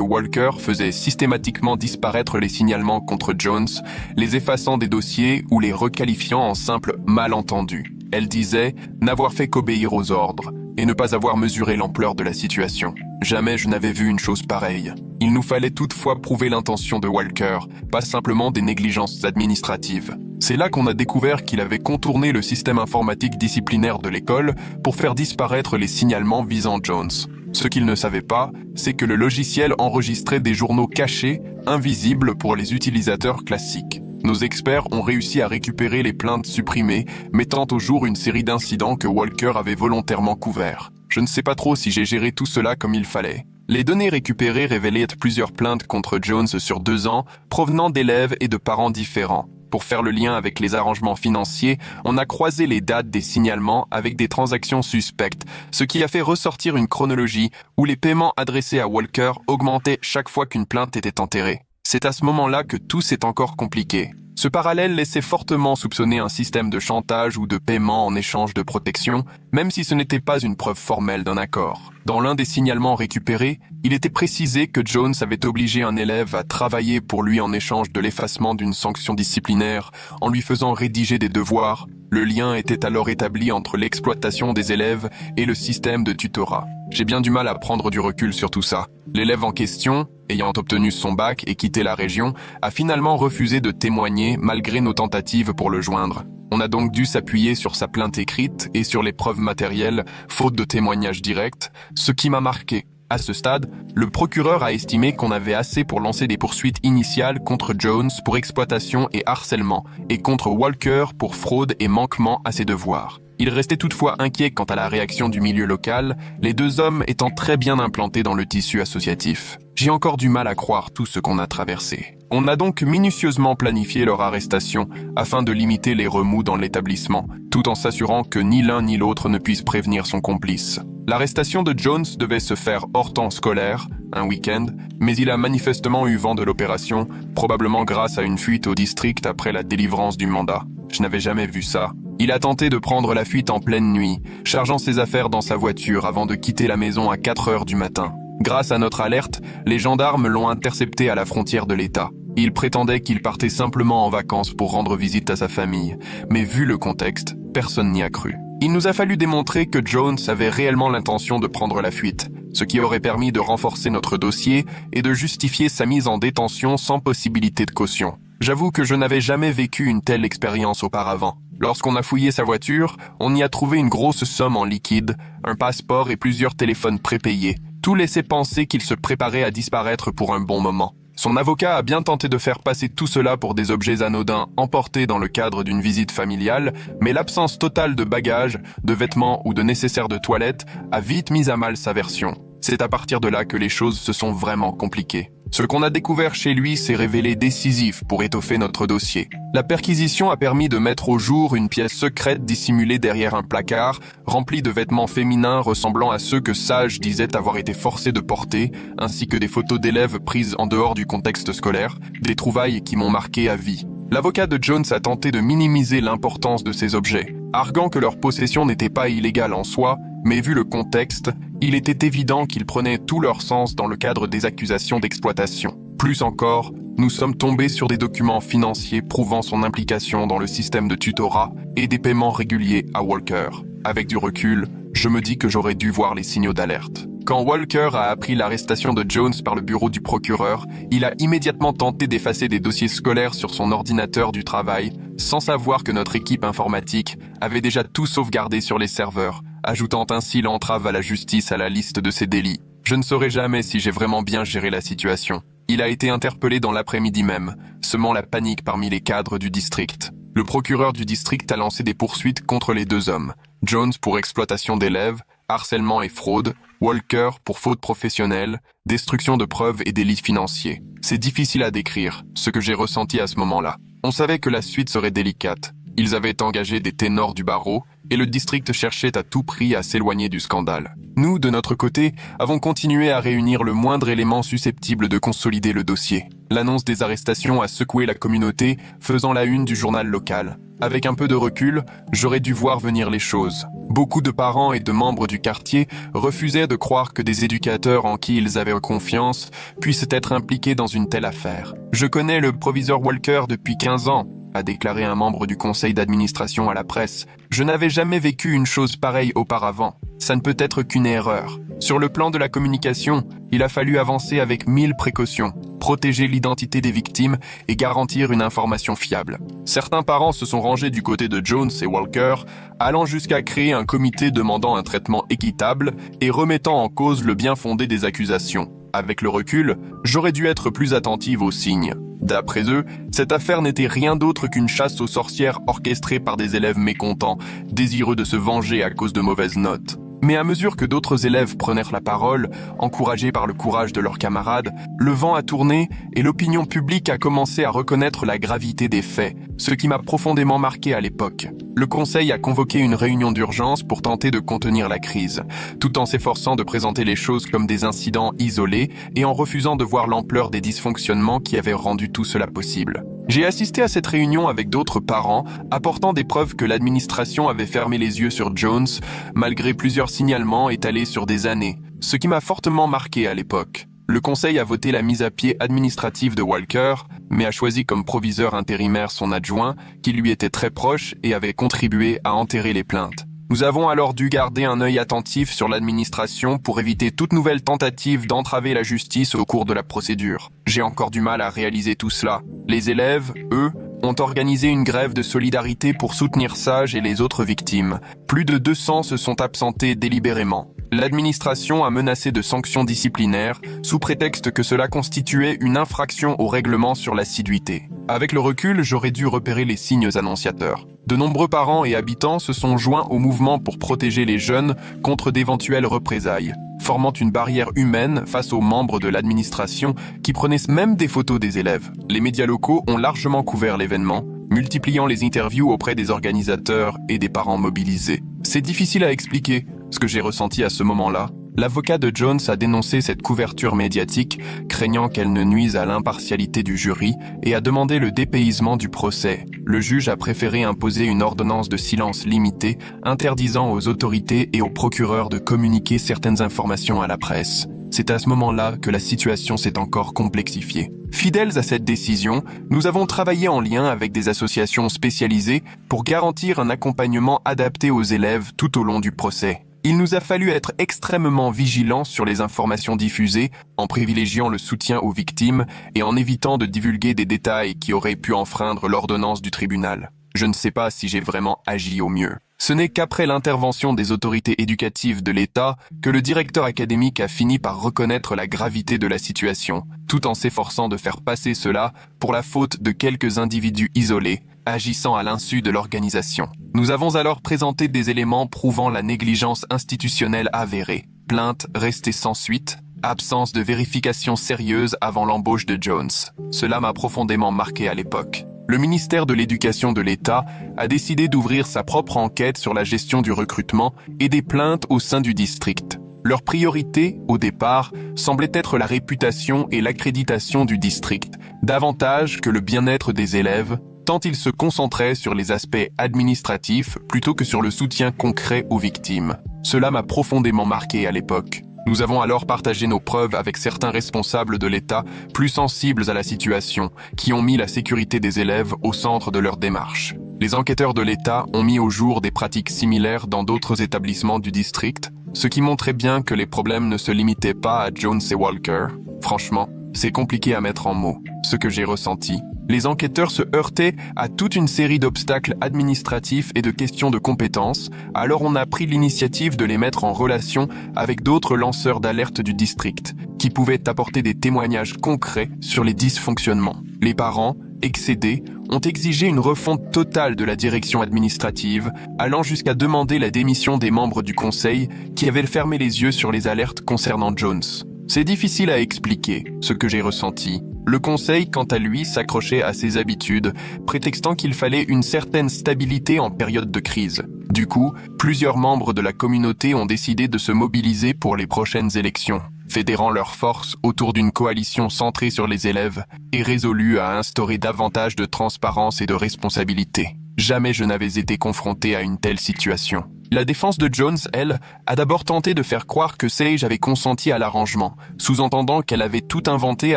Speaker 1: Walker faisait systématiquement disparaître les signalements contre Jones, les effaçant des dossiers ou les requalifiant en simples malentendus. Elle disait n'avoir fait qu'obéir aux ordres et ne pas avoir mesuré l'ampleur de la situation. Jamais je n'avais vu une chose pareille. Il nous fallait toutefois prouver l'intention de Walker, pas simplement des négligences administratives. C'est là qu'on a découvert qu'il avait contourné le système informatique disciplinaire de l'école pour faire disparaître les signalements visant Jones. Ce qu'il ne savait pas, c'est que le logiciel enregistrait des journaux cachés, invisibles pour les utilisateurs classiques. Nos experts ont réussi à récupérer les plaintes supprimées, mettant au jour une série d'incidents que Walker avait volontairement couverts. Je ne sais pas trop si j'ai géré tout cela comme il fallait. Les données récupérées révélaient plusieurs plaintes contre Jones sur 2 ans, provenant d'élèves et de parents différents. Pour faire le lien avec les arrangements financiers, on a croisé les dates des signalements avec des transactions suspectes, ce qui a fait ressortir une chronologie où les paiements adressés à Walker augmentaient chaque fois qu'une plainte était enterrée. C'est à ce moment-là que tout s'est encore compliqué. Ce parallèle laissait fortement soupçonner un système de chantage ou de paiement en échange de protection, même si ce n'était pas une preuve formelle d'un accord. Dans l'un des signalements récupérés, il était précisé que Jones avait obligé un élève à travailler pour lui en échange de l'effacement d'une sanction disciplinaire, en lui faisant rédiger des devoirs. Le lien était alors établi entre l'exploitation des élèves et le système de tutorat. J'ai bien du mal à prendre du recul sur tout ça. L'élève en question, ayant obtenu son bac et quitté la région, a finalement refusé de témoigner malgré nos tentatives pour le joindre. On a donc dû s'appuyer sur sa plainte écrite et sur les preuves matérielles, faute de témoignages directs, ce qui m'a marqué. À ce stade, le procureur a estimé qu'on avait assez pour lancer des poursuites initiales contre Jones pour exploitation et harcèlement, et contre Walker pour fraude et manquement à ses devoirs. Il restait toutefois inquiet quant à la réaction du milieu local, les 2 hommes étant très bien implantés dans le tissu associatif. J'ai encore du mal à croire tout ce qu'on a traversé. On a donc minutieusement planifié leur arrestation afin de limiter les remous dans l'établissement, tout en s'assurant que ni l'un ni l'autre ne puisse prévenir son complice. L'arrestation de Jones devait se faire hors temps scolaire, un week-end, mais il a manifestement eu vent de l'opération, probablement grâce à une fuite au district après la délivrance du mandat. Je n'avais jamais vu ça. Il a tenté de prendre la fuite en pleine nuit, chargeant ses affaires dans sa voiture avant de quitter la maison à 4 heures du matin. Grâce à notre alerte, les gendarmes l'ont intercepté à la frontière de l'État. Il prétendait qu'il partait simplement en vacances pour rendre visite à sa famille, mais vu le contexte, personne n'y a cru. Il nous a fallu démontrer que Jones avait réellement l'intention de prendre la fuite, ce qui aurait permis de renforcer notre dossier et de justifier sa mise en détention sans possibilité de caution. J'avoue que je n'avais jamais vécu une telle expérience auparavant. Lorsqu'on a fouillé sa voiture, on y a trouvé une grosse somme en liquide, un passeport et plusieurs téléphones prépayés. Tout laissait penser qu'il se préparait à disparaître pour un bon moment. Son avocat a bien tenté de faire passer tout cela pour des objets anodins emportés dans le cadre d'une visite familiale, mais l'absence totale de bagages, de vêtements ou de nécessaires de toilette a vite mis à mal sa version. C'est à partir de là que les choses se sont vraiment compliquées. Ce qu'on a découvert chez lui s'est révélé décisif pour étoffer notre dossier. La perquisition a permis de mettre au jour une pièce secrète dissimulée derrière un placard, remplie de vêtements féminins ressemblant à ceux que Sage disait avoir été forcé de porter, ainsi que des photos d'élèves prises en dehors du contexte scolaire, des trouvailles qui m'ont marqué à vie. L'avocat de Jones a tenté de minimiser l'importance de ces objets, arguant que leur possession n'était pas illégale en soi, mais vu le contexte, il était évident qu'ils prenaient tout leur sens dans le cadre des accusations d'exploitation. Plus encore, nous sommes tombés sur des documents financiers prouvant son implication dans le système de tutorat et des paiements réguliers à Walker. Avec du recul, je me dis que j'aurais dû voir les signaux d'alerte. Quand Walker a appris l'arrestation de Jones par le bureau du procureur, il a immédiatement tenté d'effacer des dossiers scolaires sur son ordinateur du travail, sans savoir que notre équipe informatique avait déjà tout sauvegardé sur les serveurs, ajoutant ainsi l'entrave à la justice à la liste de ses délits. Je ne saurais jamais si j'ai vraiment bien géré la situation. Il a été interpellé dans l'après-midi même, semant la panique parmi les cadres du district. Le procureur du district a lancé des poursuites contre les deux hommes. Jones pour exploitation d'élèves, harcèlement et fraude, Walker pour faute professionnelle, destruction de preuves et délits financiers. C'est difficile à décrire, ce que j'ai ressenti à ce moment-là. On savait que la suite serait délicate. Ils avaient engagé des ténors du barreau et le district cherchait à tout prix à s'éloigner du scandale. Nous, de notre côté, avons continué à réunir le moindre élément susceptible de consolider le dossier. L'annonce des arrestations a secoué la communauté, faisant la une du journal local. Avec un peu de recul, j'aurais dû voir venir les choses. Beaucoup de parents et de membres du quartier refusaient de croire que des éducateurs en qui ils avaient confiance puissent être impliqués dans une telle affaire. Je connais le proviseur Walker depuis 15 ans, a déclaré un membre du conseil d'administration à la presse. Je n'avais jamais vécu une chose pareille auparavant. Ça ne peut être qu'une erreur. Sur le plan de la communication, il a fallu avancer avec 1000 précautions, protéger l'identité des victimes et garantir une information fiable. Certains parents se sont rangés du côté de Jones et Walker, allant jusqu'à créer un comité demandant un traitement équitable et remettant en cause le bien fondé des accusations. Avec le recul, j'aurais dû être plus attentive aux signes. D'après eux, cette affaire n'était rien d'autre qu'une chasse aux sorcières orchestrée par des élèves mécontents, désireux de se venger à cause de mauvaises notes. Mais à mesure que d'autres élèves prenèrent la parole, encouragés par le courage de leurs camarades, le vent a tourné et l'opinion publique a commencé à reconnaître la gravité des faits, ce qui m'a profondément marqué à l'époque. Le conseil a convoqué une réunion d'urgence pour tenter de contenir la crise, tout en s'efforçant de présenter les choses comme des incidents isolés et en refusant de voir l'ampleur des dysfonctionnements qui avaient rendu tout cela possible. J'ai assisté à cette réunion avec d'autres parents, apportant des preuves que l'administration avait fermé les yeux sur Jones, malgré plusieurs signalements étalés sur des années, ce qui m'a fortement marqué à l'époque. Le conseil a voté la mise à pied administrative de Walker, mais a choisi comme proviseur intérimaire son adjoint, qui lui était très proche et avait contribué à enterrer les plaintes. Nous avons alors dû garder un œil attentif sur l'administration pour éviter toute nouvelle tentative d'entraver la justice au cours de la procédure. J'ai encore du mal à réaliser tout cela. Les élèves, eux, ont organisé une grève de solidarité pour soutenir Sage et les autres victimes. Plus de 200 se sont absentés délibérément. L'administration a menacé de sanctions disciplinaires sous prétexte que cela constituait une infraction au règlement sur l'assiduité. Avec le recul, j'aurais dû repérer les signes annonciateurs. De nombreux parents et habitants se sont joints au mouvement pour protéger les jeunes contre d'éventuelles représailles, formant une barrière humaine face aux membres de l'administration qui prenaient même des photos des élèves. Les médias locaux ont largement couvert l'événement, multipliant les interviews auprès des organisateurs et des parents mobilisés. C'est difficile à expliquer ce que j'ai ressenti à ce moment-là. L'avocat de Jones a dénoncé cette couverture médiatique, craignant qu'elle ne nuise à l'impartialité du jury, et a demandé le dépaysement du procès. Le juge a préféré imposer une ordonnance de silence limitée, interdisant aux autorités et aux procureurs de communiquer certaines informations à la presse. C'est à ce moment-là que la situation s'est encore complexifiée. Fidèles à cette décision, nous avons travaillé en lien avec des associations spécialisées pour garantir un accompagnement adapté aux élèves tout au long du procès. Il nous a fallu être extrêmement vigilants sur les informations diffusées, en privilégiant le soutien aux victimes et en évitant de divulguer des détails qui auraient pu enfreindre l'ordonnance du tribunal. Je ne sais pas si j'ai vraiment agi au mieux. Ce n'est qu'après l'intervention des autorités éducatives de l'État que le directeur académique a fini par reconnaître la gravité de la situation, tout en s'efforçant de faire passer cela pour la faute de quelques individus isolés, agissant à l'insu de l'organisation. Nous avons alors présenté des éléments prouvant la négligence institutionnelle avérée, plainte restée sans suite, absence de vérification sérieuse avant l'embauche de Jones. Cela m'a profondément marqué à l'époque. Le ministère de l'Éducation de l'État a décidé d'ouvrir sa propre enquête sur la gestion du recrutement et des plaintes au sein du district. Leur priorité, au départ, semblait être la réputation et l'accréditation du district, davantage que le bien-être des élèves, tant ils se concentraient sur les aspects administratifs plutôt que sur le soutien concret aux victimes. Cela m'a profondément marqué à l'époque. Nous avons alors partagé nos preuves avec certains responsables de l'État plus sensibles à la situation, qui ont mis la sécurité des élèves au centre de leur démarche. Les enquêteurs de l'État ont mis au jour des pratiques similaires dans d'autres établissements du district, ce qui montrait bien que les problèmes ne se limitaient pas à Jones et Walker. Franchement, c'est compliqué à mettre en mots, ce que j'ai ressenti. Les enquêteurs se heurtaient à toute une série d'obstacles administratifs et de questions de compétences, alors on a pris l'initiative de les mettre en relation avec d'autres lanceurs d'alerte du district, qui pouvaient apporter des témoignages concrets sur les dysfonctionnements. Les parents, excédés, ont exigé une refonte totale de la direction administrative, allant jusqu'à demander la démission des membres du conseil qui avaient fermé les yeux sur les alertes concernant Jones. C'est difficile à expliquer ce que j'ai ressenti. Le conseil, quant à lui, s'accrochait à ses habitudes, prétextant qu'il fallait une certaine stabilité en période de crise. Du coup, plusieurs membres de la communauté ont décidé de se mobiliser pour les prochaines élections, fédérant leurs forces autour d'une coalition centrée sur les élèves et résolue à instaurer davantage de transparence et de responsabilité. Jamais je n'avais été confronté à une telle situation. La défense de Jones, elle, a d'abord tenté de faire croire que Sage avait consenti à l'arrangement, sous-entendant qu'elle avait tout inventé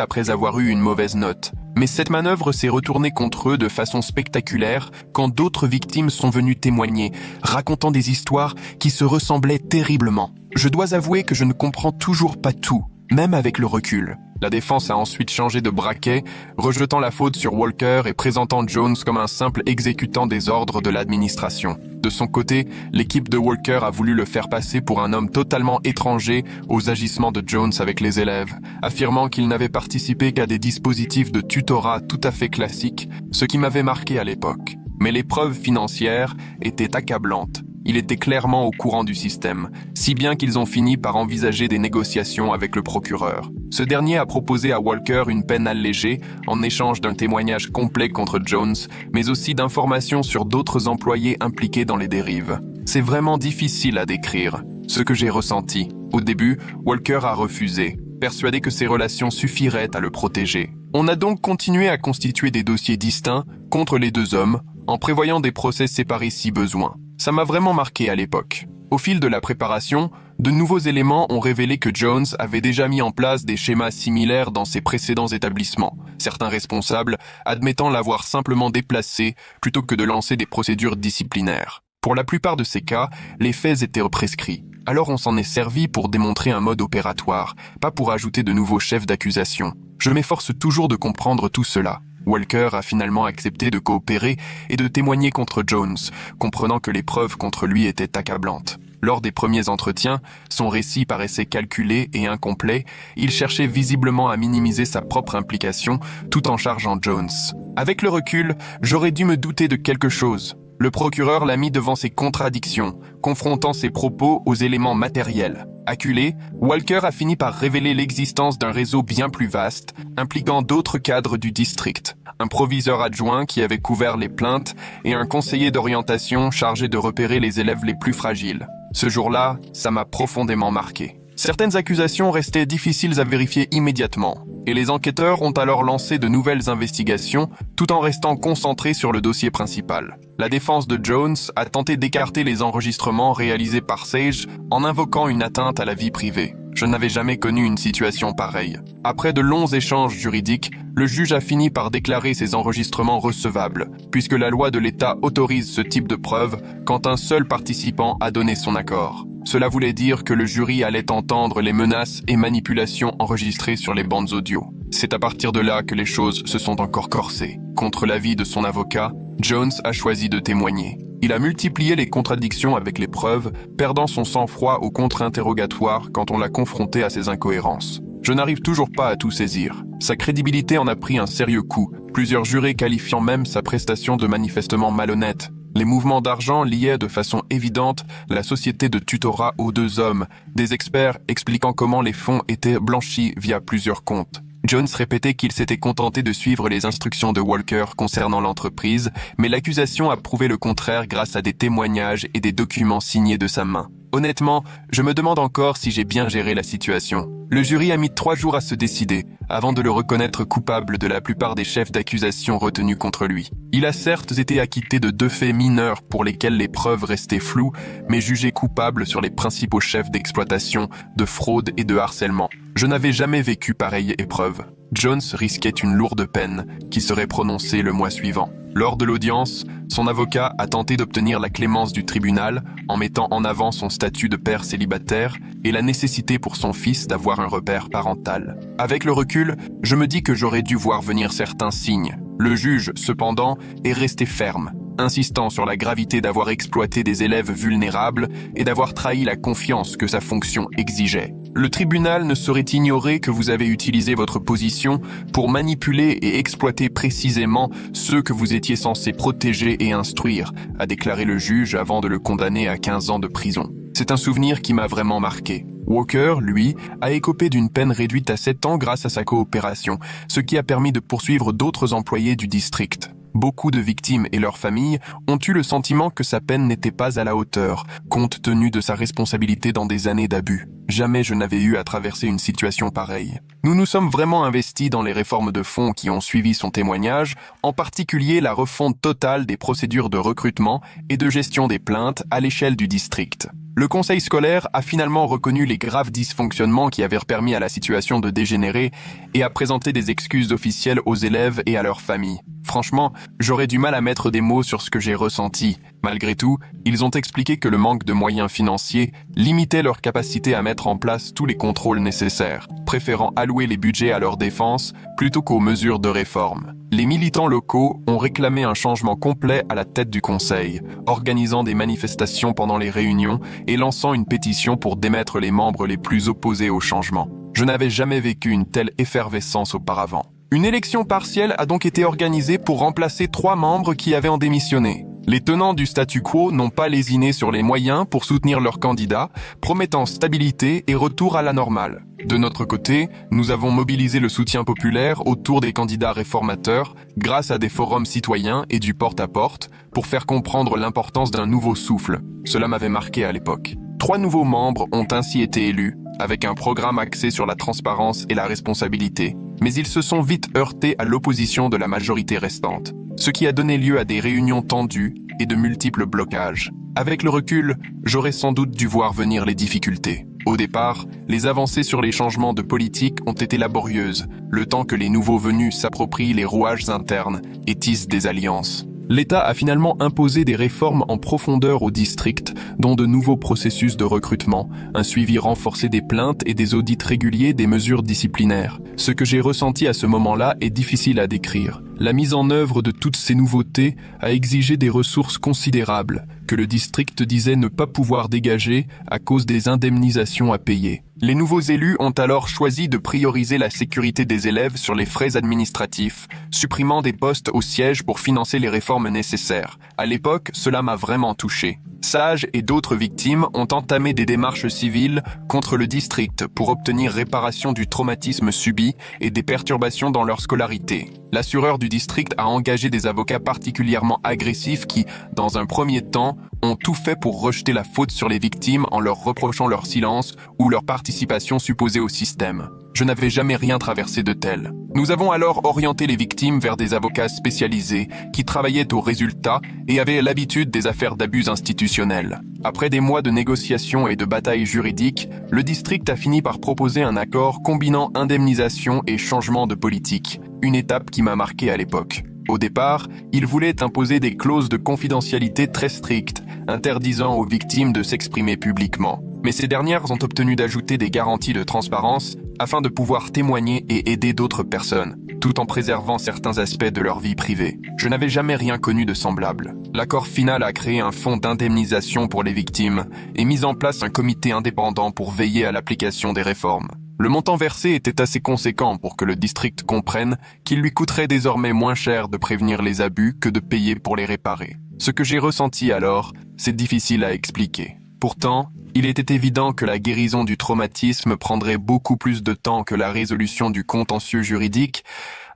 Speaker 1: après avoir eu une mauvaise note. Mais cette manœuvre s'est retournée contre eux de façon spectaculaire quand d'autres victimes sont venues témoigner, racontant des histoires qui se ressemblaient terriblement. Je dois avouer que je ne comprends toujours pas tout, même avec le recul. La défense a ensuite changé de braquet, rejetant la faute sur Walker et présentant Jones comme un simple exécutant des ordres de l'administration. De son côté, l'équipe de Walker a voulu le faire passer pour un homme totalement étranger aux agissements de Jones avec les élèves, affirmant qu'il n'avait participé qu'à des dispositifs de tutorat tout à fait classiques, ce qui m'avait marqué à l'époque. Mais les preuves financières étaient accablantes. Il était clairement au courant du système, si bien qu'ils ont fini par envisager des négociations avec le procureur. Ce dernier a proposé à Walker une peine allégée en échange d'un témoignage complet contre Jones, mais aussi d'informations sur d'autres employés impliqués dans les dérives. C'est vraiment difficile à décrire ce que j'ai ressenti. Au début, Walker a refusé, persuadé que ses relations suffiraient à le protéger. On a donc continué à constituer des dossiers distincts contre les deux hommes, en prévoyant des procès séparés si besoin. Ça m'a vraiment marqué à l'époque. Au fil de la préparation, de nouveaux éléments ont révélé que Jones avait déjà mis en place des schémas similaires dans ses précédents établissements, certains responsables admettant l'avoir simplement déplacé plutôt que de lancer des procédures disciplinaires. Pour la plupart de ces cas, les faits étaient prescrits. Alors on s'en est servi pour démontrer un mode opératoire, pas pour ajouter de nouveaux chefs d'accusation. Je m'efforce toujours de comprendre tout cela. Walker a finalement accepté de coopérer et de témoigner contre Jones, comprenant que les preuves contre lui étaient accablantes. Lors des premiers entretiens, son récit paraissait calculé et incomplet, il cherchait visiblement à minimiser sa propre implication tout en chargeant Jones. Avec le recul, j'aurais dû me douter de quelque chose. Le procureur l'a mis devant ses contradictions, confrontant ses propos aux éléments matériels. Acculé, Walker a fini par révéler l'existence d'un réseau bien plus vaste, impliquant d'autres cadres du district, un proviseur adjoint qui avait couvert les plaintes et un conseiller d'orientation chargé de repérer les élèves les plus fragiles. Ce jour-là, ça m'a profondément marqué. Certaines accusations restaient difficiles à vérifier immédiatement, et les enquêteurs ont alors lancé de nouvelles investigations tout en restant concentrés sur le dossier principal. La défense de Jones a tenté d'écarter les enregistrements réalisés par Sage en invoquant une atteinte à la vie privée. Je n'avais jamais connu une situation pareille. Après de longs échanges juridiques, le juge a fini par déclarer ces enregistrements recevables, puisque la loi de l'État autorise ce type de preuve quand un seul participant a donné son accord. Cela voulait dire que le jury allait entendre les menaces et manipulations enregistrées sur les bandes audio. C'est à partir de là que les choses se sont encore corsées. Contre l'avis de son avocat, Jones a choisi de témoigner. Il a multiplié les contradictions avec les preuves, perdant son sang-froid au contre-interrogatoire quand on l'a confronté à ses incohérences. Je n'arrive toujours pas à tout saisir. Sa crédibilité en a pris un sérieux coup, plusieurs jurés qualifiant même sa prestation de manifestement malhonnête. Les mouvements d'argent liaient de façon évidente la société de tutorat aux deux hommes, des experts expliquant comment les fonds étaient blanchis via plusieurs comptes. Jones répétait qu'il s'était contenté de suivre les instructions de Walker concernant l'entreprise, mais l'accusation a prouvé le contraire grâce à des témoignages et des documents signés de sa main. Honnêtement, je me demande encore si j'ai bien géré la situation. Le jury a mis 3 jours à se décider, avant de le reconnaître coupable de la plupart des chefs d'accusation retenus contre lui. Il a certes été acquitté de 2 faits mineurs pour lesquels les preuves restaient floues, mais jugé coupable sur les principaux chefs d'exploitation, de fraude et de harcèlement. Je n'avais jamais vécu pareille épreuve. Jones risquait une lourde peine, qui serait prononcée le mois suivant. Lors de l'audience, son avocat a tenté d'obtenir la clémence du tribunal en mettant en avant son statut de père célibataire et la nécessité pour son fils d'avoir un repère parental. Avec le recul, je me dis que j'aurais dû voir venir certains signes. Le juge, cependant, est resté ferme. insistant sur la gravité d'avoir exploité des élèves vulnérables et d'avoir trahi la confiance que sa fonction exigeait. Le tribunal ne saurait ignorer que vous avez utilisé votre position pour manipuler et exploiter précisément ceux que vous étiez censé protéger et instruire, a déclaré le juge avant de le condamner à 15 ans de prison. C'est un souvenir qui m'a vraiment marqué. Walker, lui, a écopé d'une peine réduite à 7 ans grâce à sa coopération, ce qui a permis de poursuivre d'autres employés du district. Beaucoup de victimes et leurs familles ont eu le sentiment que sa peine n'était pas à la hauteur, compte tenu de sa responsabilité dans des années d'abus. Jamais je n'avais eu à traverser une situation pareille. Nous nous sommes vraiment investis dans les réformes de fond qui ont suivi son témoignage, en particulier la refonte totale des procédures de recrutement et de gestion des plaintes à l'échelle du district. Le conseil scolaire a finalement reconnu les graves dysfonctionnements qui avaient permis à la situation de dégénérer et a présenté des excuses officielles aux élèves et à leurs familles. Franchement, j'aurais du mal à mettre des mots sur ce que j'ai ressenti. Malgré tout, ils ont expliqué que le manque de moyens financiers limitait leur capacité à mettre en place tous les contrôles nécessaires, préférant allouer les budgets à leur défense plutôt qu'aux mesures de réforme. Les militants locaux ont réclamé un changement complet à la tête du conseil, organisant des manifestations pendant les réunions et lançant une pétition pour démettre les membres les plus opposés au changement. Je n'avais jamais vécu une telle effervescence auparavant. Une élection partielle a donc été organisée pour remplacer 3 membres qui avaient en démissionné. Les tenants du statu quo n'ont pas lésiné sur les moyens pour soutenir leurs candidats, promettant stabilité et retour à la normale. De notre côté, nous avons mobilisé le soutien populaire autour des candidats réformateurs grâce à des forums citoyens et du porte-à-porte pour faire comprendre l'importance d'un nouveau souffle. Cela m'avait marqué à l'époque. 3 nouveaux membres ont ainsi été élus, avec un programme axé sur la transparence et la responsabilité, mais ils se sont vite heurtés à l'opposition de la majorité restante, ce qui a donné lieu à des réunions tendues et de multiples blocages. Avec le recul, j'aurais sans doute dû voir venir les difficultés. Au départ, les avancées sur les changements de politique ont été laborieuses, le temps que les nouveaux venus s'approprient les rouages internes et tissent des alliances. L'État a finalement imposé des réformes en profondeur au district, dont de nouveaux processus de recrutement, un suivi renforcé des plaintes et des audits réguliers des mesures disciplinaires. Ce que j'ai ressenti à ce moment-là est difficile à décrire. La mise en œuvre de toutes ces nouveautés a exigé des ressources considérables, que le district disait ne pas pouvoir dégager à cause des indemnisations à payer. Les nouveaux élus ont alors choisi de prioriser la sécurité des élèves sur les frais administratifs, supprimant des postes au siège pour financer les réformes nécessaires. À l'époque, cela m'a vraiment touché. Sage et d'autres victimes ont entamé des démarches civiles contre le district pour obtenir réparation du traumatisme subi et des perturbations dans leur scolarité. L'assureur du district a engagé des avocats particulièrement agressifs qui, dans un premier temps, ont tout fait pour rejeter la faute sur les victimes en leur reprochant leur silence ou leur participation supposée au système. Je n'avais jamais rien traversé de tel. Nous avons alors orienté les victimes vers des avocats spécialisés qui travaillaient aux résultats et avaient l'habitude des affaires d'abus institutionnels. Après des mois de négociations et de batailles juridiques, le district a fini par proposer un accord combinant indemnisation et changement de politique, une étape qui m'a marqué à l'époque. Au départ, il voulait imposer des clauses de confidentialité très strictes, interdisant aux victimes de s'exprimer publiquement. Mais ces dernières ont obtenu d'ajouter des garanties de transparence afin de pouvoir témoigner et aider d'autres personnes, tout en préservant certains aspects de leur vie privée. Je n'avais jamais rien connu de semblable. L'accord final a créé un fonds d'indemnisation pour les victimes et mis en place un comité indépendant pour veiller à l'application des réformes. Le montant versé était assez conséquent pour que le district comprenne qu'il lui coûterait désormais moins cher de prévenir les abus que de payer pour les réparer. Ce que j'ai ressenti alors, c'est difficile à expliquer. Pourtant, il était évident que la guérison du traumatisme prendrait beaucoup plus de temps que la résolution du contentieux juridique,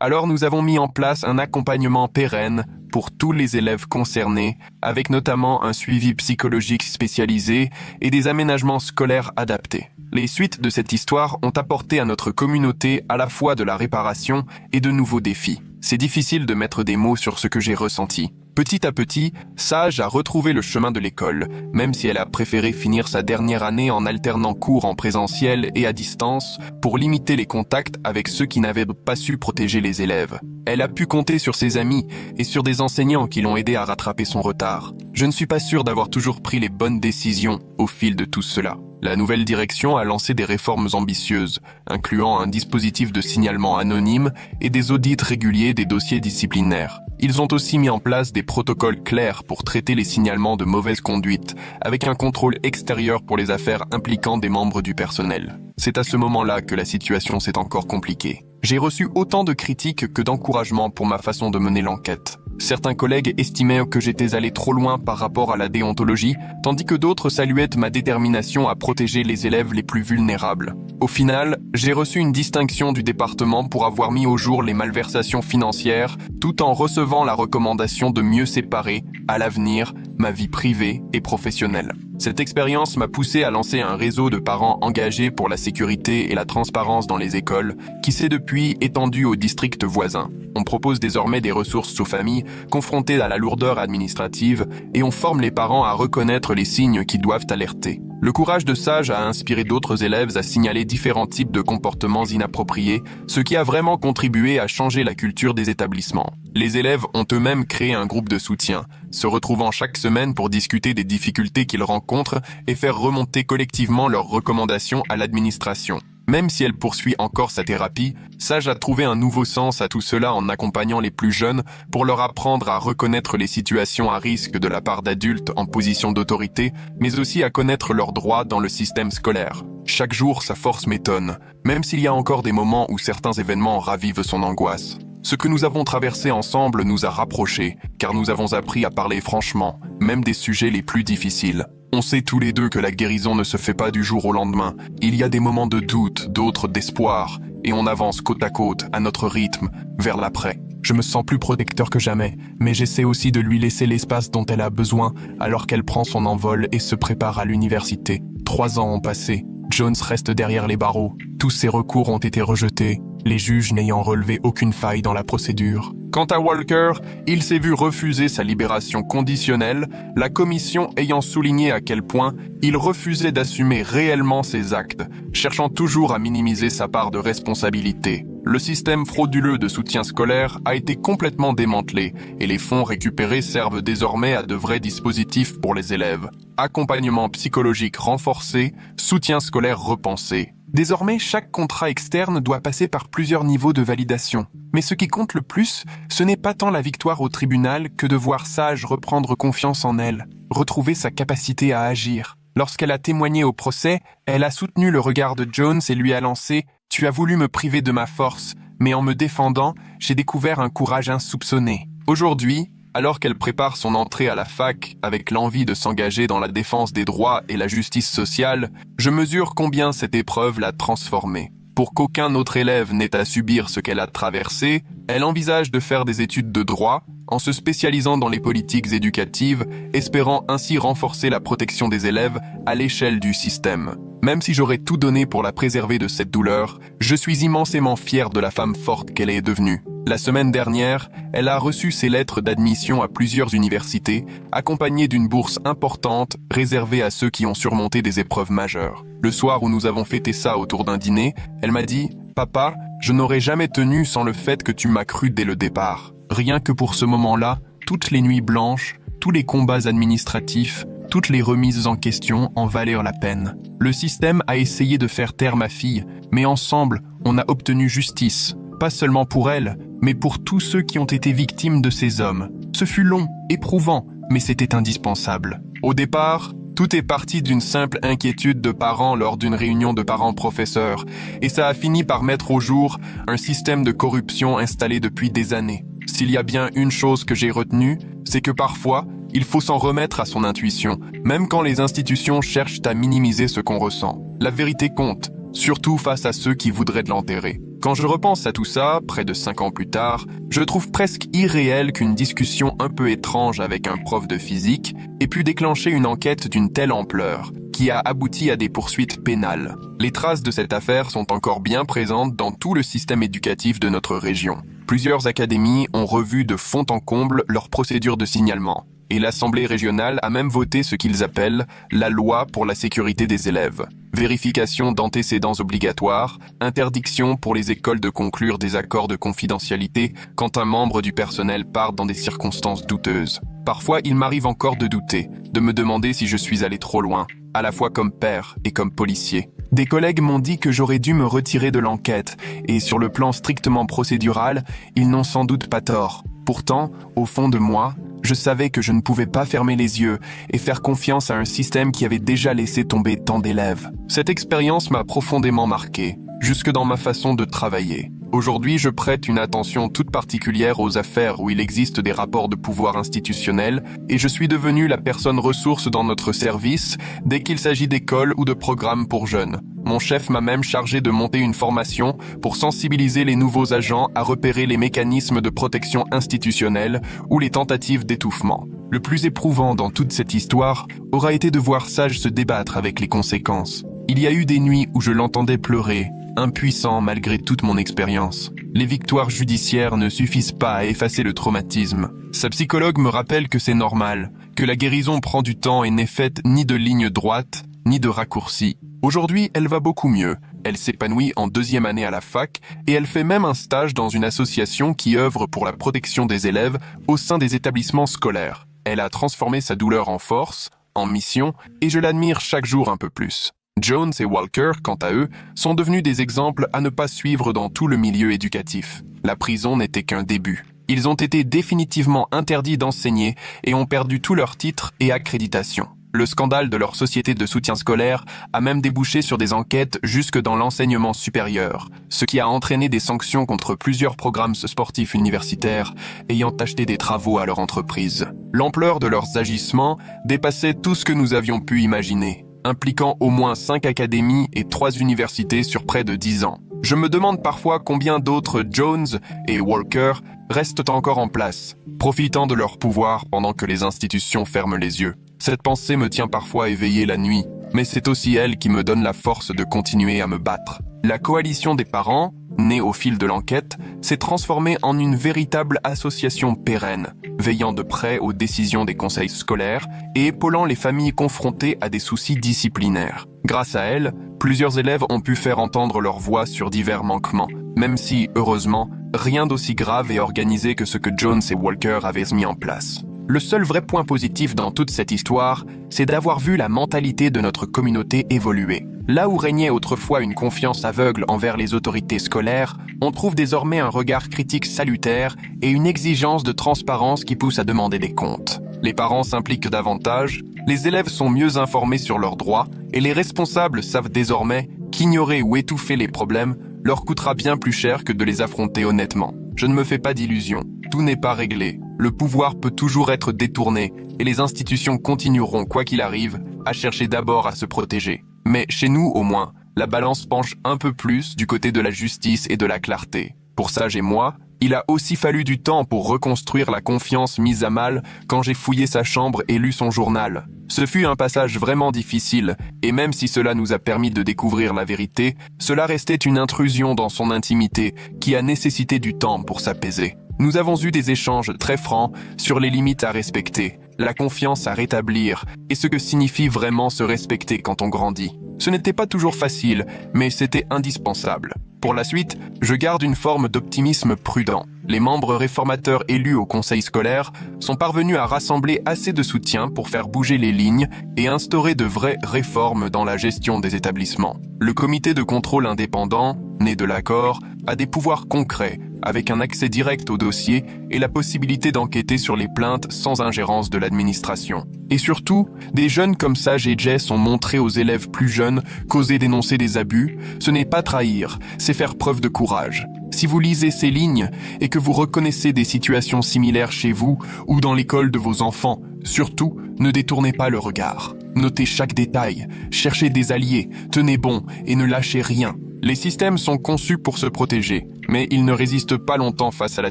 Speaker 1: alors nous avons mis en place un accompagnement pérenne pour tous les élèves concernés, avec notamment un suivi psychologique spécialisé et des aménagements scolaires adaptés. Les suites de cette histoire ont apporté à notre communauté à la fois de la réparation et de nouveaux défis. C'est difficile de mettre des mots sur ce que j'ai ressenti. Petit à petit, Sage a retrouvé le chemin de l'école, même si elle a préféré finir sa dernière année en alternant cours en présentiel et à distance pour limiter les contacts avec ceux qui n'avaient pas su protéger les élèves. Elle a pu compter sur ses amis et sur des enseignants qui l'ont aidé à rattraper son retard. Je ne suis pas sûr d'avoir toujours pris les bonnes décisions au fil de tout cela. La nouvelle direction a lancé des réformes ambitieuses, incluant un dispositif de signalement anonyme et des audits réguliers des dossiers disciplinaires. Ils ont aussi mis en place des protocoles clairs pour traiter les signalements de mauvaise conduite, avec un contrôle extérieur pour les affaires impliquant des membres du personnel. C'est à ce moment-là que la situation s'est encore compliquée. J'ai reçu autant de critiques que d'encouragements pour ma façon de mener l'enquête. Certains collègues estimaient que j'étais allé trop loin par rapport à la déontologie, tandis que d'autres saluaient ma détermination à protéger les élèves les plus vulnérables. Au final, j'ai reçu une distinction du département pour avoir mis au jour les malversations financières, tout en recevant la recommandation de mieux séparer, à l'avenir, ma vie privée et professionnelle. Cette expérience m'a poussé à lancer un réseau de parents engagés pour la sécurité et la transparence dans les écoles, qui s'est depuis étendu aux districts voisins. On propose désormais des ressources aux familles confrontées à la lourdeur administrative et on forme les parents à reconnaître les signes qui doivent alerter. Le courage de Sage a inspiré d'autres élèves à signaler différents types de comportements inappropriés, ce qui a vraiment contribué à changer la culture des établissements. Les élèves ont eux-mêmes créé un groupe de soutien, se retrouvant chaque semaine pour discuter des difficultés qu'ils rencontrent et faire remonter collectivement leurs recommandations à l'administration. Même si elle poursuit encore sa thérapie, Sage a trouvé un nouveau sens à tout cela en accompagnant les plus jeunes pour leur apprendre à reconnaître les situations à risque de la part d'adultes en position d'autorité, mais aussi à connaître leurs droits dans le système scolaire. Chaque jour, sa force m'étonne, même s'il y a encore des moments où certains événements ravivent son angoisse. Ce que nous avons traversé ensemble nous a rapprochés, car nous avons appris à parler franchement, même des sujets les plus difficiles. On sait tous les deux que la guérison ne se fait pas du jour au lendemain. Il y a des moments de doute, d'autres d'espoir, et on avance côte à côte, à notre rythme, vers l'après. Je me sens plus protecteur que jamais, mais j'essaie aussi de lui laisser l'espace dont elle a besoin alors qu'elle prend son envol et se prépare à l'université. 3 ans ont passé. Jones reste derrière les barreaux. Tous ses recours ont été rejetés, les juges n'ayant relevé aucune faille dans la procédure. Quant à Walker, il s'est vu refuser sa libération conditionnelle, la commission ayant souligné à quel point il refusait d'assumer réellement ses actes, cherchant toujours à minimiser sa part de responsabilité. Le système frauduleux de soutien scolaire a été complètement démantelé et les fonds récupérés servent désormais à de vrais dispositifs pour les élèves. Accompagnement psychologique renforcé, soutien scolaire repensé. Désormais, chaque contrat externe doit passer par plusieurs niveaux de validation. Mais ce qui compte le plus, ce n'est pas tant la victoire au tribunal que de voir Sage reprendre confiance en elle, retrouver sa capacité à agir. Lorsqu'elle a témoigné au procès, elle a soutenu le regard de Jones et lui a lancé « Tu as voulu me priver de ma force, mais en me défendant, j'ai découvert un courage insoupçonné. » Aujourd'hui, alors qu'elle prépare son entrée à la fac avec l'envie de s'engager dans la défense des droits et la justice sociale, je mesure combien cette épreuve l'a transformée. Pour qu'aucun autre élève n'ait à subir ce qu'elle a traversé, elle envisage de faire des études de droit en se spécialisant dans les politiques éducatives, espérant ainsi renforcer la protection des élèves à l'échelle du système. Même si j'aurais tout donné pour la préserver de cette douleur, je suis immensément fier de la femme forte qu'elle est devenue. La semaine dernière, elle a reçu ses lettres d'admission à plusieurs universités, accompagnées d'une bourse importante réservée à ceux qui ont surmonté des épreuves majeures. Le soir où nous avons fêté ça autour d'un dîner, elle m'a dit « Papa, je n'aurais jamais tenu sans le fait que tu m'as cru dès le départ. » Rien que pour ce moment-là, toutes les nuits blanches, tous les combats administratifs, toutes les remises en question en valèrent la peine. Le système a essayé de faire taire ma fille, mais ensemble, on a obtenu justice. Pas seulement pour elle, mais pour tous ceux qui ont été victimes de ces hommes. Ce fut long, éprouvant, mais c'était indispensable. Au départ, tout est parti d'une simple inquiétude de parents lors d'une réunion de parents-professeurs, et ça a fini par mettre au jour un système de corruption installé depuis des années. S'il y a bien une chose que j'ai retenue, c'est que parfois, il faut s'en remettre à son intuition, même quand les institutions cherchent à minimiser ce qu'on ressent. La vérité compte, surtout face à ceux qui voudraient de l'enterrer. Quand je repense à tout ça, près de 5 ans plus tard, je trouve presque irréel qu'une discussion un peu étrange avec un prof de physique ait pu déclencher une enquête d'une telle ampleur, qui a abouti à des poursuites pénales. Les traces de cette affaire sont encore bien présentes dans tout le système éducatif de notre région. Plusieurs académies ont revu de fond en comble leurs procédures de signalement. Et l'Assemblée régionale a même voté ce qu'ils appellent la loi pour la sécurité des élèves. Vérification d'antécédents obligatoires, interdiction pour les écoles de conclure des accords de confidentialité quand un membre du personnel part dans des circonstances douteuses. Parfois, il m'arrive encore de douter, de me demander si je suis allé trop loin. à la fois comme père et comme policier. Des collègues m'ont dit que j'aurais dû me retirer de l'enquête, et sur le plan strictement procédural, ils n'ont sans doute pas tort. Pourtant, au fond de moi, je savais que je ne pouvais pas fermer les yeux et faire confiance à un système qui avait déjà laissé tomber tant d'élèves. Cette expérience m'a profondément marqué, jusque dans ma façon de travailler. Aujourd'hui, je prête une attention toute particulière aux affaires où il existe des rapports de pouvoir institutionnels et je suis devenu la personne ressource dans notre service dès qu'il s'agit d'écoles ou de programmes pour jeunes. Mon chef m'a même chargé de monter une formation pour sensibiliser les nouveaux agents à repérer les mécanismes de protection institutionnelle ou les tentatives d'étouffement. Le plus éprouvant dans toute cette histoire aura été de voir Sage se débattre avec les conséquences. Il y a eu des nuits où je l'entendais pleurer, impuissant malgré toute mon expérience. Les victoires judiciaires ne suffisent pas à effacer le traumatisme. Sa psychologue me rappelle que c'est normal, que la guérison prend du temps et n'est faite ni de lignes droites, ni de raccourcis. Aujourd'hui, elle va beaucoup mieux. Elle s'épanouit en 2e année à la fac et elle fait même un stage dans une association qui œuvre pour la protection des élèves au sein des établissements scolaires. Elle a transformé sa douleur en force, en mission, et je l'admire chaque jour un peu plus. Jones et Walker, quant à eux, sont devenus des exemples à ne pas suivre dans tout le milieu éducatif. La prison n'était qu'un début. Ils ont été définitivement interdits d'enseigner et ont perdu tous leurs titres et accréditations. Le scandale de leur société de soutien scolaire a même débouché sur des enquêtes jusque dans l'enseignement supérieur, ce qui a entraîné des sanctions contre plusieurs programmes sportifs universitaires ayant acheté des travaux à leur entreprise. L'ampleur de leurs agissements dépassait tout ce que nous avions pu imaginer, impliquant au moins 5 académies et 3 universités sur près de 10 ans. Je me demande parfois combien d'autres Jones et Walker restent encore en place, profitant de leur pouvoir pendant que les institutions ferment les yeux. Cette pensée me tient parfois éveillé la nuit, mais c'est aussi elle qui me donne la force de continuer à me battre. La coalition des parents, née au fil de l'enquête, s'est transformée en une véritable association pérenne, veillant de près aux décisions des conseils scolaires et épaulant les familles confrontées à des soucis disciplinaires. Grâce à elle, plusieurs élèves ont pu faire entendre leur voix sur divers manquements, même si, heureusement, rien d'aussi grave et organisé que ce que Jones et Walker avaient mis en place. Le seul vrai point positif dans toute cette histoire, c'est d'avoir vu la mentalité de notre communauté évoluer. Là où régnait autrefois une confiance aveugle envers les autorités scolaires, on trouve désormais un regard critique salutaire et une exigence de transparence qui pousse à demander des comptes. Les parents s'impliquent davantage, les élèves sont mieux informés sur leurs droits et les responsables savent désormais qu'ignorer ou étouffer les problèmes leur coûtera bien plus cher que de les affronter honnêtement. Je ne me fais pas d'illusions, tout n'est pas réglé. Le pouvoir peut toujours être détourné et les institutions continueront, quoi qu'il arrive, à chercher d'abord à se protéger. Mais chez nous, au moins, la balance penche un peu plus du côté de la justice et de la clarté. Pour Sage et moi, il a aussi fallu du temps pour reconstruire la confiance mise à mal quand j'ai fouillé sa chambre et lu son journal. Ce fut un passage vraiment difficile, et même si cela nous a permis de découvrir la vérité, cela restait une intrusion dans son intimité qui a nécessité du temps pour s'apaiser. Nous avons eu des échanges très francs sur les limites à respecter, la confiance à rétablir et ce que signifie vraiment se respecter quand on grandit. Ce n'était pas toujours facile, mais c'était indispensable. Pour la suite, je garde une forme d'optimisme prudent. Les membres réformateurs élus au conseil scolaire sont parvenus à rassembler assez de soutien pour faire bouger les lignes et instaurer de vraies réformes dans la gestion des établissements. Le comité de contrôle indépendant, né de l'accord, a des pouvoirs concrets, avec un accès direct au dossier et la possibilité d'enquêter sur les plaintes sans ingérence de l'administration. Et surtout, des jeunes comme Sage et Jess ont montré aux élèves plus jeunes qu'oser dénoncer des abus, ce n'est pas trahir, c'est faire preuve de courage. Si vous lisez ces lignes et que vous reconnaissez des situations similaires chez vous ou dans l'école de vos enfants, surtout, ne détournez pas le regard. Notez chaque détail, cherchez des alliés, tenez bon et ne lâchez rien. Les systèmes sont conçus pour se protéger, mais ils ne résistent pas longtemps face à la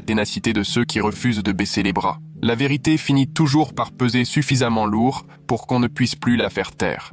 Speaker 1: ténacité de ceux qui refusent de baisser les bras. La vérité finit toujours par peser suffisamment lourd pour qu'on ne puisse plus la faire taire.